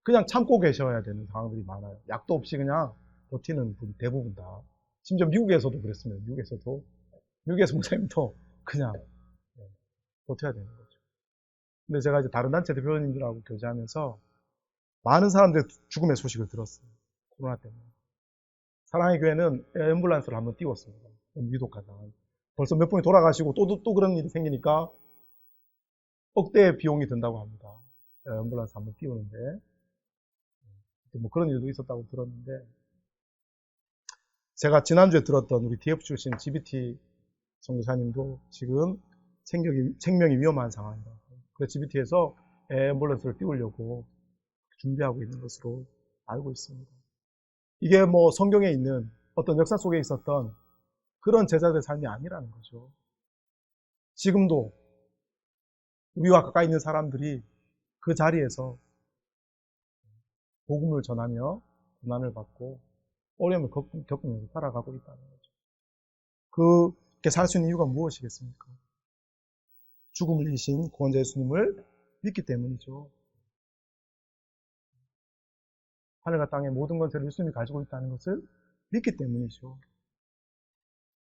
그냥 참고 계셔야 되는 상황들이 많아요. 약도 없이 그냥 버티는 분 대부분 다. 심지어 미국에서도 그랬습니다. 미국의 선교사님도 그냥 버텨야 되는 거죠. 근데 제가 이제 다른 단체 대표님들하고 교제하면서 많은 사람들의 죽음의 소식을 들었어요. 코로나 때문에. 사랑의 교회는 앰뷸런스를 한번 띄웠습니다. 위독한 상황. 벌써 몇 분이 돌아가시고 또 그런 일이 생기니까 억대의 비용이 든다고 합니다. 앰뷸런스 한번 띄우는데. 뭐 그런 일도 있었다고 들었는데, 제가 지난주에 들었던 우리 DF 출신 GBT 선교사님도 지금 생명이 위험한 상황이라고. 그래서 GBT에서 앰뷸런스를 띄우려고 준비하고 있는 것으로 알고 있습니다. 이게 뭐 성경에 있는 어떤 역사 속에 있었던 그런 제자들의 삶이 아니라는 거죠. 지금도 우리와 가까이 있는 사람들이 그 자리에서 복음을 전하며 고난을 받고 어려움을 겪으면서 살아가고 있다는 거죠. 그렇게 살 수 있는 이유가 무엇이겠습니까? 죽음을 이기신 구원자 예수님을 믿기 때문이죠. 하늘과 땅의 모든 것을 예수님이 가지고 있다는 것을 믿기 때문이죠.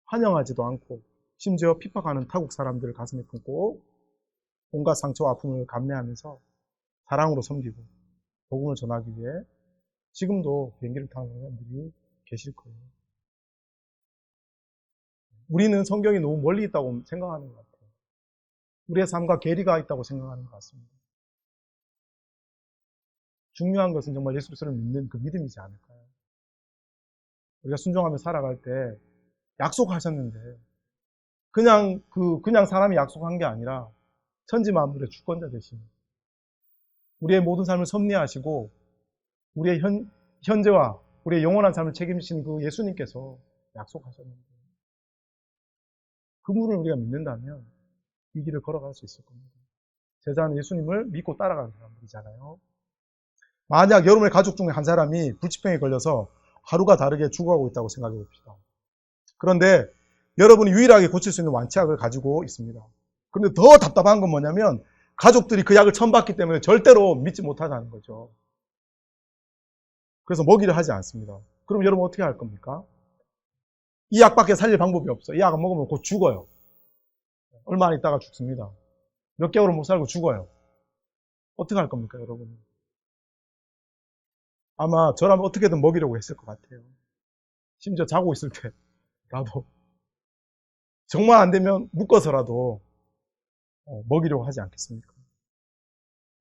환영하지도 않고 심지어 핍박하는 타국 사람들을 가슴에 품고 온갖 상처와 아픔을 감내하면서 사랑으로 섬기고 복음을 전하기 위해 지금도 비행기를 타는 사람들이 계실 거예요. 우리는 성경이 너무 멀리 있다고 생각하는 것 같아요. 우리의 삶과 괴리가 있다고 생각하는 것 같습니다. 중요한 것은 정말 예수 그리스도를 믿는 그 믿음이지 않을까요? 우리가 순종하며 살아갈 때 약속하셨는데 그냥 사람이 약속한 게 아니라 천지 만물의 주권자 되신 우리의 모든 삶을 섭리하시고 우리의 현재와 우리의 영원한 삶을 책임지신 그 예수님께서 약속하셨는데 그분을 우리가 믿는다면 이 길을 걸어갈 수 있을 겁니다. 제자는 예수님을 믿고 따라가는 사람들이잖아요. 만약 여러분의 가족 중에 한 사람이 불치병에 걸려서 하루가 다르게 죽어가고 있다고 생각해 봅시다. 그런데 여러분이 유일하게 고칠 수 있는 완치약을 가지고 있습니다. 그런데 더 답답한 건 뭐냐면 가족들이 그 약을 처음 받기 때문에 절대로 믿지 못하다는 거죠. 그래서 먹이를 하지 않습니다. 그럼 여러분 어떻게 할 겁니까? 이 약밖에 살릴 방법이 없어요. 이 약 안 먹으면 곧 죽어요. 얼마 안 있다가 죽습니다. 몇 개월은 못 살고 죽어요. 어떻게 할 겁니까, 여러분? 아마 저라면 어떻게든 먹이려고 했을 것 같아요. 심지어 자고 있을 때라도 정말 안 되면 묶어서라도 먹이려고 하지 않겠습니까?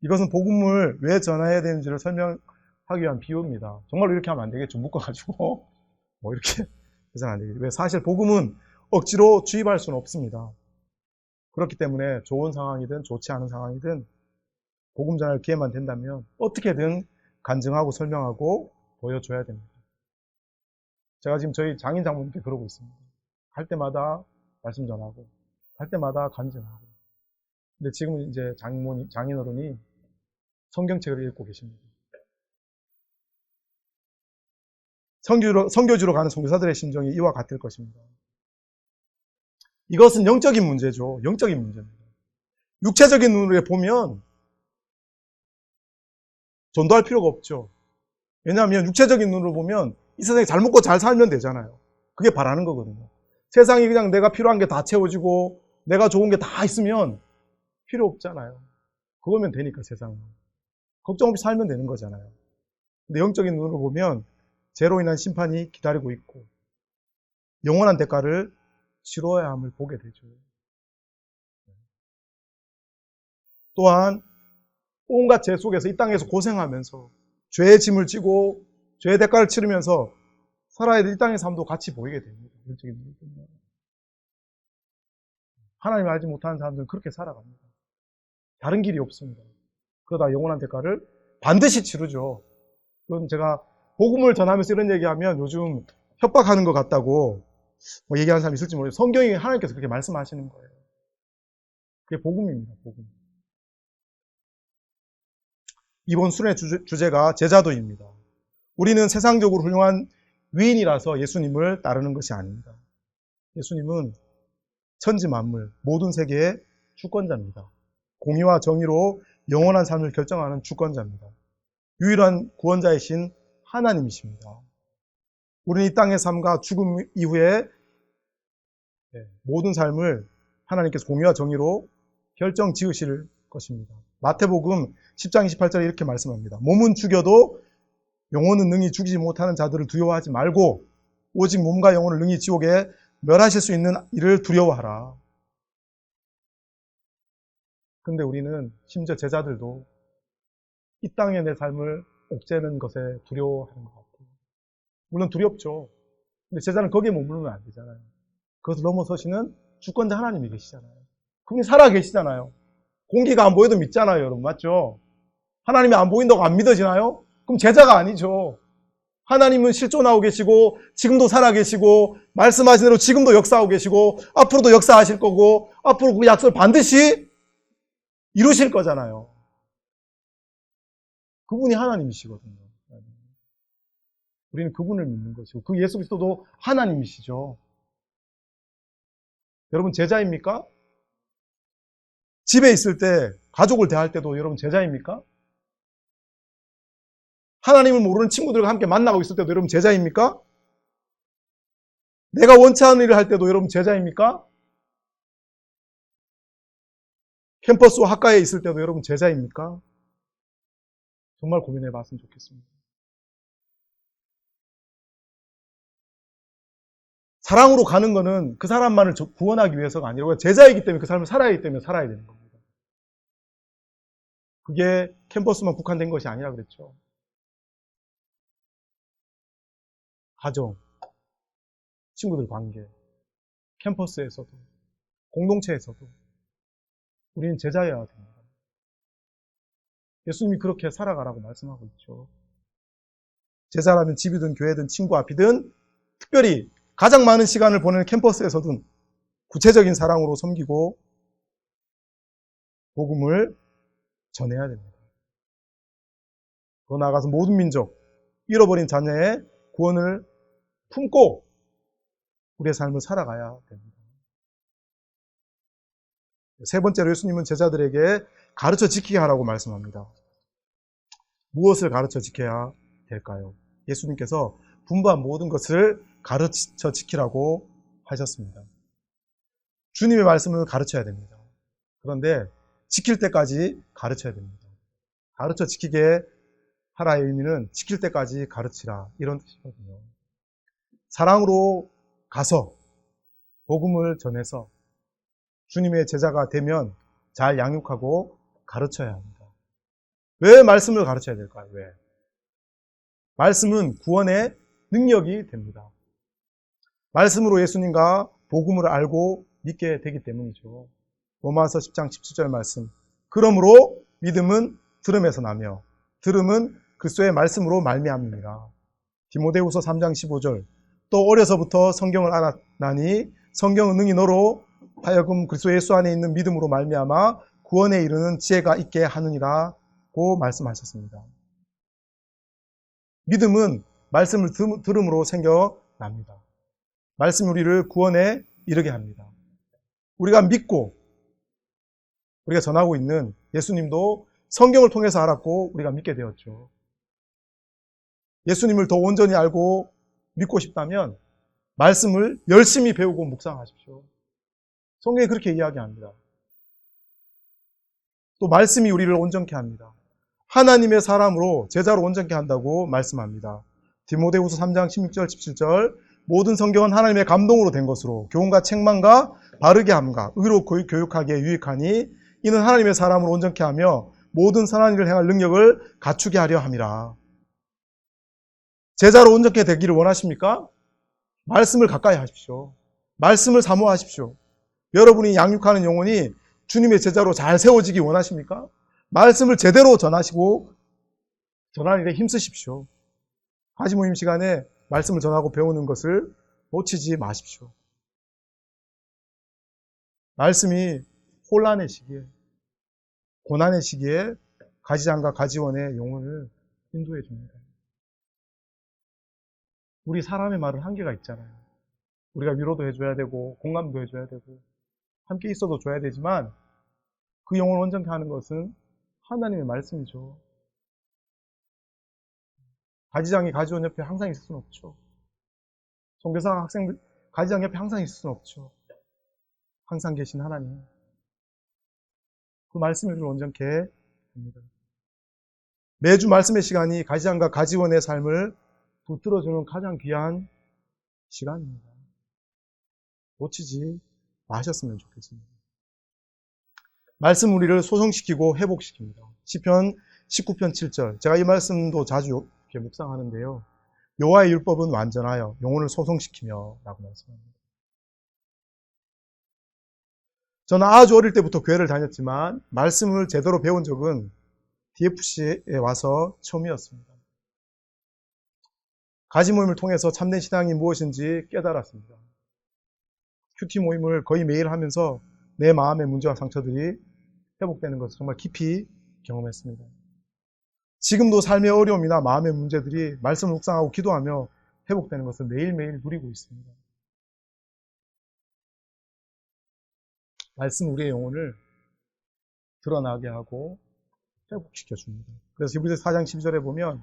이것은 복음을 왜 전해야 되는지를 설명하기 위한 비유입니다. 정말로 이렇게 하면 안 되겠죠. 묶어가지고 뭐 이렇게 해서는 안 되겠죠. 왜 사실 복음은 억지로 주입할 수는 없습니다. 그렇기 때문에 좋은 상황이든 좋지 않은 상황이든 복음 전할 기회만 된다면 어떻게든 간증하고 설명하고 보여줘야 됩니다. 제가 지금 저희 장인 장모님께 그러고 있습니다. 갈 때마다 말씀 전하고 갈 때마다 간증하고. 근데 지금은 이제 장인어른이 성경책을 읽고 계십니다. 선교지로 가는 선교사들의 심정이 이와 같을 것입니다. 이것은 영적인 문제죠. 영적인 문제입니다. 육체적인 눈으로 보면 전도할 필요가 없죠. 왜냐하면 육체적인 눈으로 보면 이 세상에 잘 먹고 잘 살면 되잖아요. 그게 바라는 거거든요. 세상이 그냥 내가 필요한 게 다 채워지고 내가 좋은 게 다 있으면 필요 없잖아요. 그거면 되니까 세상은. 걱정 없이 살면 되는 거잖아요. 근데 영적인 눈으로 보면 죄로 인한 심판이 기다리고 있고 영원한 대가를 치러야 함을 보게 되죠. 또한 온갖 죄 속에서 이 땅에서 고생하면서 죄의 짐을 지고 죄의 대가를 치르면서 살아야 될 이 땅의 삶도 같이 보이게 됩니다. 영적인 눈으로 보면. 하나님을 알지 못하는 사람들은 그렇게 살아갑니다. 다른 길이 없습니다. 그러다 영원한 대가를 반드시 치르죠. 그건 제가 복음을 전하면서 이런 얘기하면 요즘 협박하는 것 같다고 뭐 얘기하는 사람이 있을지 모르겠어요. 성경이 하나님께서 그렇게 말씀하시는 거예요. 그게 복음입니다. 복음. 이번 순회 주제가 제자도입니다. 우리는 세상적으로 훌륭한 위인이라서 예수님을 따르는 것이 아닙니다. 예수님은 천지 만물, 모든 세계의 주권자입니다. 공의와 정의로 영원한 삶을 결정하는 주권자입니다. 유일한 구원자이신 하나님이십니다. 우리는 이 땅의 삶과 죽음 이후에 모든 삶을 하나님께서 공의와 정의로 결정 지으실 것입니다. 마태복음 10장 28절에 이렇게 말씀합니다. 몸은 죽여도 영혼은 능히 죽이지 못하는 자들을 두려워하지 말고 오직 몸과 영혼을 능히 지옥에 멸하실 수 있는 이를 두려워하라. 그런데 우리는 심지어 제자들도 이 땅의 내 삶을 옥죄는 것에 두려워하는 것 같아요. 물론 두렵죠. 근데 제자는 거기에 머무르면 안 되잖아요. 그것을 넘어서시는 주권자 하나님이 계시잖아요. 그분이 살아 계시잖아요. 공기가 안 보여도 믿잖아요, 여러분. 맞죠? 하나님이 안 보인다고 안 믿어지나요? 그럼 제자가 아니죠. 하나님은 실존하고 계시고 지금도 살아 계시고 말씀하신 대로 지금도 역사하고 계시고 앞으로도 역사하실 거고 앞으로 그 약속을 반드시 이루실 거잖아요. 그분이 하나님이시거든요. 우리는 그분을 믿는 것이고 그 예수 그리스도도 하나님이시죠. 여러분 제자입니까? 집에 있을 때 가족을 대할 때도 여러분 제자입니까? 하나님을 모르는 친구들과 함께 만나고 있을 때도 여러분 제자입니까? 내가 원치 않은 일을 할 때도 여러분 제자입니까? 캠퍼스와 학과에 있을 때도 여러분 제자입니까? 정말 고민해 봤으면 좋겠습니다. 사랑으로 가는 거는 그 사람만을 구원하기 위해서가 아니라 제자이기 때문에 그 삶을 살아야 하기 때문에 살아야 되는 겁니다. 그게 캠퍼스만 국한된 것이 아니라 그랬죠. 가정, 친구들 관계, 캠퍼스에서도, 공동체에서도 우리는 제자여야 됩니다. 예수님이 그렇게 살아가라고 말씀하고 있죠. 제자라면 집이든 교회든 친구 앞이든 특별히 가장 많은 시간을 보내는 캠퍼스에서든 구체적인 사랑으로 섬기고 복음을 전해야 됩니다. 더 나아가서 모든 민족, 잃어버린 자녀의 구원을 품고 우리의 삶을 살아가야 됩니다. 세 번째로 예수님은 제자들에게 가르쳐 지키게 하라고 말씀합니다. 무엇을 가르쳐 지켜야 될까요? 예수님께서 분부한 모든 것을 가르쳐 지키라고 하셨습니다. 주님의 말씀을 가르쳐야 됩니다. 그런데 지킬 때까지 가르쳐야 됩니다. 가르쳐 지키게 하라의 의미는 지킬 때까지 가르치라 이런 뜻이거든요. 사랑으로 가서 복음을 전해서 주님의 제자가 되면 잘 양육하고 가르쳐야 합니다. 왜 말씀을 가르쳐야 될까요? 왜? 말씀은 구원의 능력이 됩니다. 말씀으로 예수님과 복음을 알고 믿게 되기 때문이죠. 로마서 10장 17절 말씀. 그러므로 믿음은 들음에서 나며 들음은 그리스도의 말씀으로 말미암습니다. 디모데후서 3장 15절. 또 어려서부터 성경을 알았나니 성경은 능히 너로 하여금 그리스도 예수 안에 있는 믿음으로 말미암아 구원에 이르는 지혜가 있게 하느니라고 말씀하셨습니다. 믿음은 말씀을 들음으로 생겨납니다. 말씀이 우리를 구원에 이르게 합니다. 우리가 믿고 우리가 전하고 있는 예수님도 성경을 통해서 알았고 우리가 믿게 되었죠. 예수님을 더 온전히 알고 믿고 싶다면 말씀을 열심히 배우고 묵상하십시오. 성경이 그렇게 이야기합니다. 또 말씀이 우리를 온전케 합니다. 하나님의 사람으로 제자로 온전케 한다고 말씀합니다. 디모데후서 3장 16절 17절 모든 성경은 하나님의 감동으로 된 것으로 교훈과 책망과 바르게 함과 의로 교육하기에 유익하니 이는 하나님의 사람으로 온전케 하며 모든 선한 일을 행할 능력을 갖추게 하려 함이라. 제자로 온전케 되기를 원하십니까? 말씀을 가까이 하십시오. 말씀을 사모하십시오. 여러분이 양육하는 영혼이 주님의 제자로 잘 세워지기 원하십니까? 말씀을 제대로 전하시고 전하는 일에 힘쓰십시오. 가지 모임 시간에 말씀을 전하고 배우는 것을 놓치지 마십시오. 말씀이 혼란의 시기에, 고난의 시기에 가지장과 가지원의 영혼을 인도해 줍니다. 우리 사람의 말은 한계가 있잖아요. 우리가 위로도 해줘야 되고 공감도 해줘야 되고 함께 있어도 줘야 되지만 그 영혼을 온전케 하는 것은 하나님의 말씀이죠. 가지장이 가지원 옆에 항상 있을 수는 없죠. 선교사 학생들 가지장 옆에 항상 있을 수는 없죠. 항상 계신 하나님. 그 말씀을 우리를 온전케 합니다. 매주 말씀의 시간이 가지장과 가지원의 삶을 붙들어주는 가장 귀한 시간입니다. 놓치지 마셨으면 좋겠습니다. 말씀 우리를 소성시키고 회복시킵니다. 시편 19편 7절. 제가 이 말씀도 자주 이렇게 묵상하는데요. 여호와의 율법은 완전하여 영혼을 소성시키며 라고 말씀합니다. 저는 아주 어릴 때부터 교회를 다녔지만 말씀을 제대로 배운 적은 DFC에 와서 처음이었습니다. 가지 모임을 통해서 참된 신앙이 무엇인지 깨달았습니다. 큐티 모임을 거의 매일 하면서 내 마음의 문제와 상처들이 회복되는 것을 정말 깊이 경험했습니다. 지금도 삶의 어려움이나 마음의 문제들이 말씀을 묵상하고 기도하며 회복되는 것을 매일매일 누리고 있습니다. 말씀 우리의 영혼을 드러나게 하고 회복시켜 줍니다. 그래서 히브리서 4장 12절에 보면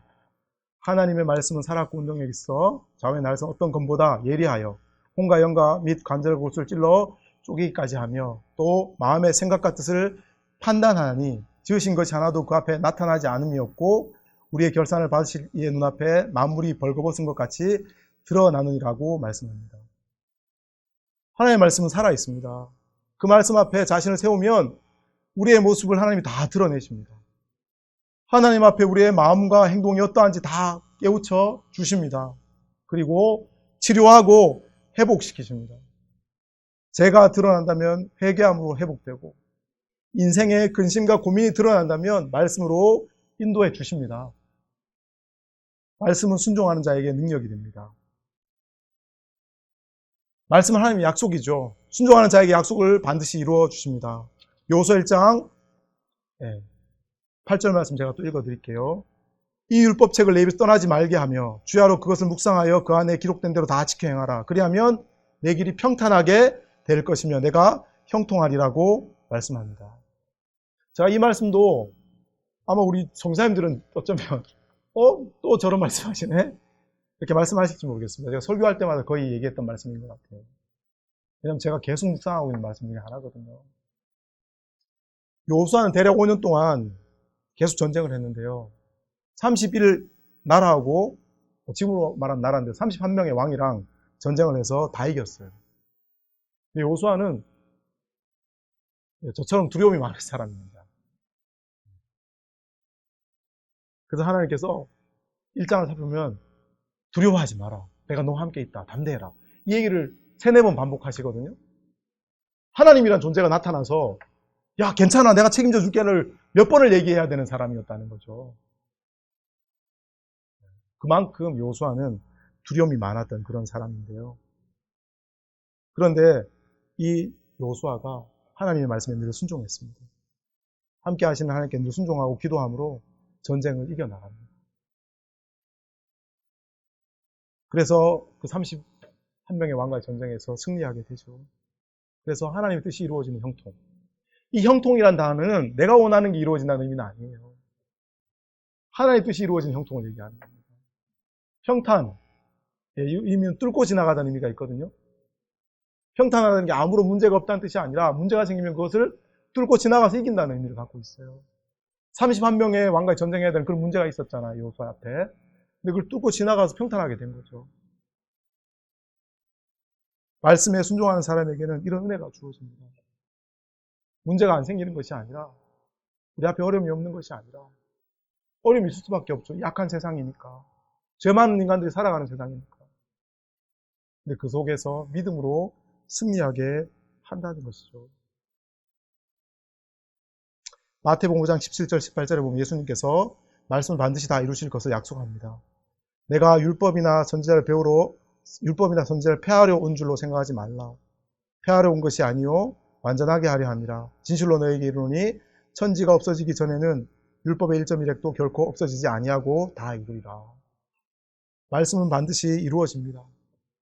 하나님의 말씀은 살았고 운동력 있어 좌우의 날선 어떤 검보다 예리하여 혼과 영과 및 관절 골수를 찔러 쪼개기까지 하며 또 마음의 생각과 뜻을 판단하니 지으신 것이 하나도 그 앞에 나타나지 않음이 없고 우리의 결산을 받으실 이의 눈앞에 만물이 벌거벗은 것 같이 드러나느니라고 말씀합니다. 하나님의 말씀은 살아있습니다. 그 말씀 앞에 자신을 세우면 우리의 모습을 하나님이 다 드러내십니다. 하나님 앞에 우리의 마음과 행동이 어떠한지 다 깨우쳐 주십니다. 그리고 치료하고 회복시키십니다. 죄가 드러난다면 회개함으로 회복되고 인생의 근심과 고민이 드러난다면 말씀으로 인도해 주십니다. 말씀은 순종하는 자에게 능력이 됩니다. 말씀은 하나님의 약속이죠. 순종하는 자에게 약속을 반드시 이루어 주십니다. 요소 1장 8절 말씀 제가 또 읽어드릴게요. 이 율법책을 내 입에서 떠나지 말게 하며 주야로 그것을 묵상하여 그 안에 기록된 대로 다 지켜 행하라. 그리하면 내 길이 평탄하게 될 것이며 내가 형통하리라고 말씀합니다. 제가 이 말씀도 아마 우리 성사님들은 어쩌면 또 저런 말씀하시네? 이렇게 말씀하실지 모르겠습니다. 제가 설교할 때마다 거의 얘기했던 말씀인 것 같아요. 왜냐하면 제가 계속 묵상하고 있는 말씀 중에 하나거든요. 여호수아는 대략 5년 동안 계속 전쟁을 했는데요. 31 나라하고 지금으로 말하면 나라인데 31명의 왕이랑 전쟁을 해서 다 이겼어요. 근데 여호수아는 저처럼 두려움이 많은 사람입니다. 그래서 하나님께서 1장을 살펴보면 두려워하지 마라. 내가 너와 함께 있다. 담대해라. 이 얘기를 3-4번 반복하시거든요. 하나님이란 존재가 나타나서 야 괜찮아 내가 책임져 줄게를 몇 번을 얘기해야 되는 사람이었다는 거죠. 그만큼 여호수아는 두려움이 많았던 그런 사람인데요. 그런데 이 여호수아가 하나님의 말씀에 늘 순종했습니다. 함께 하시는 하나님께 늘 순종하고 기도함으로 전쟁을 이겨나갑니다. 그래서 그 31명의 왕과의 전쟁에서 승리하게 되죠. 그래서 하나님의 뜻이 이루어지는 형통. 이 형통이란 단어는 내가 원하는 게 이루어진다는 의미는 아니에요. 하나님의 뜻이 이루어지는 형통을 얘기하는 겁니다. 평탄, 이 의미는 뚫고 지나가다는 의미가 있거든요. 평탄하다는 게 아무런 문제가 없다는 뜻이 아니라 문제가 생기면 그것을 뚫고 지나가서 이긴다는 의미를 갖고 있어요. 31명의 왕과의 전쟁해야 되는 그런 문제가 있었잖아요. 여호수아 앞에. 근데 그걸 뚫고 지나가서 평탄하게 된 거죠. 말씀에 순종하는 사람에게는 이런 은혜가 주어집니다. 문제가 안 생기는 것이 아니라 우리 앞에 어려움이 없는 것이 아니라 어려움이 있을 수밖에 없죠. 약한 세상이니까. 죄 많은 인간들이 살아가는 세상이니까. 근데 그 속에서 믿음으로 승리하게 한다는 것이죠. 마태복음 5장 17절 18절에 보면 예수님께서 말씀을 반드시 다 이루실 것을 약속합니다. 내가 율법이나 선지자를 폐하려 온 줄로 생각하지 말라. 폐하려 온 것이 아니요 완전하게 하려 함이라. 진실로 너에게 이르노니 천지가 없어지기 전에는 율법의 1.1획도 결코 없어지지 아니하고 다 이루리라. 말씀은 반드시 이루어집니다.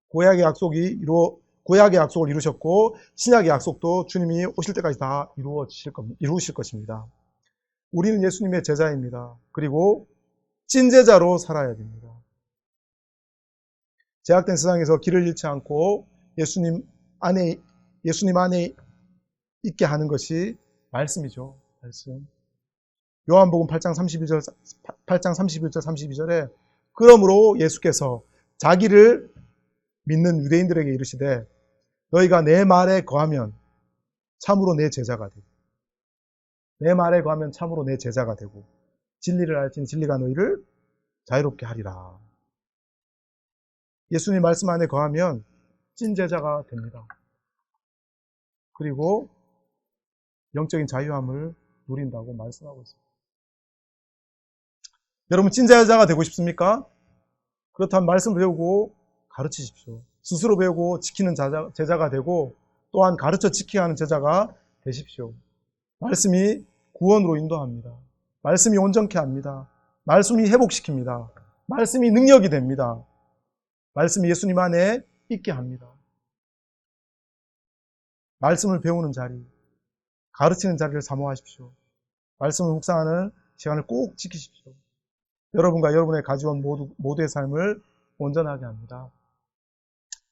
구약의 약속을 이루셨고 신약의 약속도 주님이 오실 때까지 다 이루실 것입니다. 우리는 예수님의 제자입니다. 그리고 찐제자로 살아야 됩니다. 제약된 세상에서 길을 잃지 않고 예수님 안에 있게 하는 것이 말씀이죠. 말씀. 요한복음 8장 31절 32절에 그러므로 예수께서 자기를 믿는 유대인들에게 이르시되 너희가 내 말에 거하면 참으로 내 제자가 되고 내 말에 거하면 참으로 내 제자가 되고 진리를 알지니 진리가 너희를 자유롭게 하리라. 예수님 말씀 안에 거하면 찐 제자가 됩니다. 그리고 영적인 자유함을 누린다고 말씀하고 있습니다. 여러분 찐 제자가 되고 싶습니까? 그렇다면 말씀을 배우고 가르치십시오. 스스로 배우고 지키는 제자가 되고 또한 가르쳐 지키게 하는 제자가 되십시오. 말씀이 구원으로 인도합니다. 말씀이 온전케 합니다. 말씀이 회복시킵니다. 말씀이 능력이 됩니다. 말씀이 예수님 안에 있게 합니다. 말씀을 배우는 자리, 가르치는 자리를 사모하십시오. 말씀을 묵상하는 시간을 꼭 지키십시오. 여러분과 여러분의 가지원 모두의 삶을 온전하게 합니다.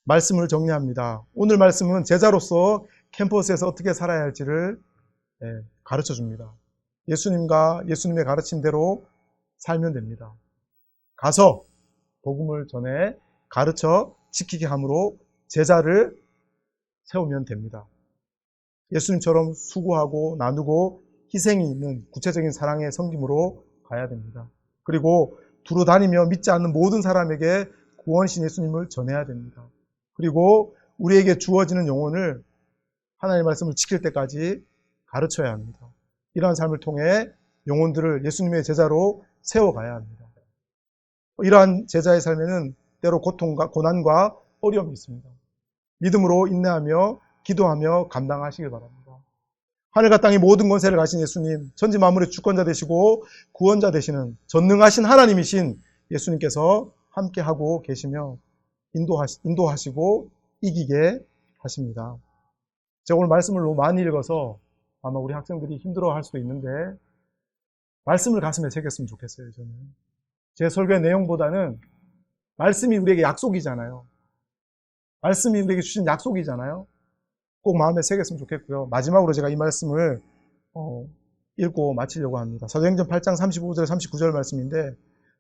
말씀을 정리합니다. 오늘 말씀은 제자로서 캠퍼스에서 어떻게 살아야 할지를 가르쳐 줍니다. 예수님과 예수님의 가르침대로 살면 됩니다. 가서 복음을 전해 가르쳐 지키게 함으로 제자를 세우면 됩니다. 예수님처럼 수고하고 나누고 희생이 있는 구체적인 사랑의 섬김으로 가야 됩니다. 그리고 두루 다니며 믿지 않는 모든 사람에게 구원이신 예수님을 전해야 됩니다. 그리고 우리에게 주어지는 영혼을 하나님의 말씀을 지킬 때까지 가르쳐야 합니다. 이러한 삶을 통해 영혼들을 예수님의 제자로 세워가야 합니다. 이러한 제자의 삶에는 때로 고통과 고난과 어려움이 있습니다. 믿음으로 인내하며 기도하며 감당하시길 바랍니다. 하늘과 땅의 모든 권세를 가진 예수님, 천지 만물의 주권자 되시고 구원자 되시는 전능하신 하나님이신 예수님께서 함께하고 계시며 인도하시고 이기게 하십니다. 제가 오늘 말씀을 너무 많이 읽어서 아마 우리 학생들이 힘들어할 수도 있는데 말씀을 가슴에 새겼으면 좋겠어요. 저는 제 설교의 내용보다는 말씀이 우리에게 약속이잖아요. 말씀이 우리에게 주신 약속이잖아요. 꼭 마음에 새겼으면 좋겠고요. 마지막으로 제가 이 말씀을 읽고 마치려고 합니다. 사도행전 8장 35절 39절 말씀인데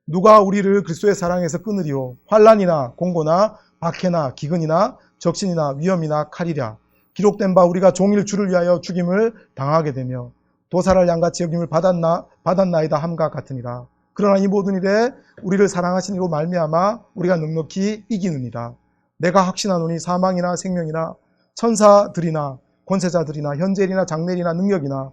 누가 우리를 그리스도의 사랑에서 끊으리요 환난이나 공고나 박해나 기근이나 적신이나 위험이나 칼이랴 기록된 바 우리가 종일 주를 위하여 죽임을 당하게 되며 도살할 양같이 여김을 받았나이다 함과 같으니라. 그러나 이 모든 일에 우리를 사랑하신 이로 말미암아 우리가 넉넉히 이기느니라. 내가 확신하노니 사망이나 생명이나 천사들이나 권세자들이나 현재일이나 장래일이나 능력이나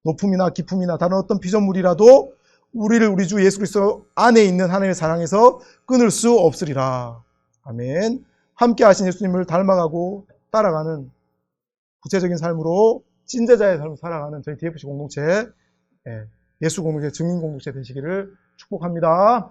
높음이나 깊음이나 다른 어떤 피조물이라도 우리를 우리 주 예수 그리스도 안에 있는 하나님의 사랑에서 끊을 수 없으리라. 아멘. 함께 하신 예수님을 닮아가고 따라가는 구체적인 삶으로 찐제자의 삶을 살아가는 저희 DFC 공동체, 예수 공동체, 증인 공동체 되시기를 축복합니다.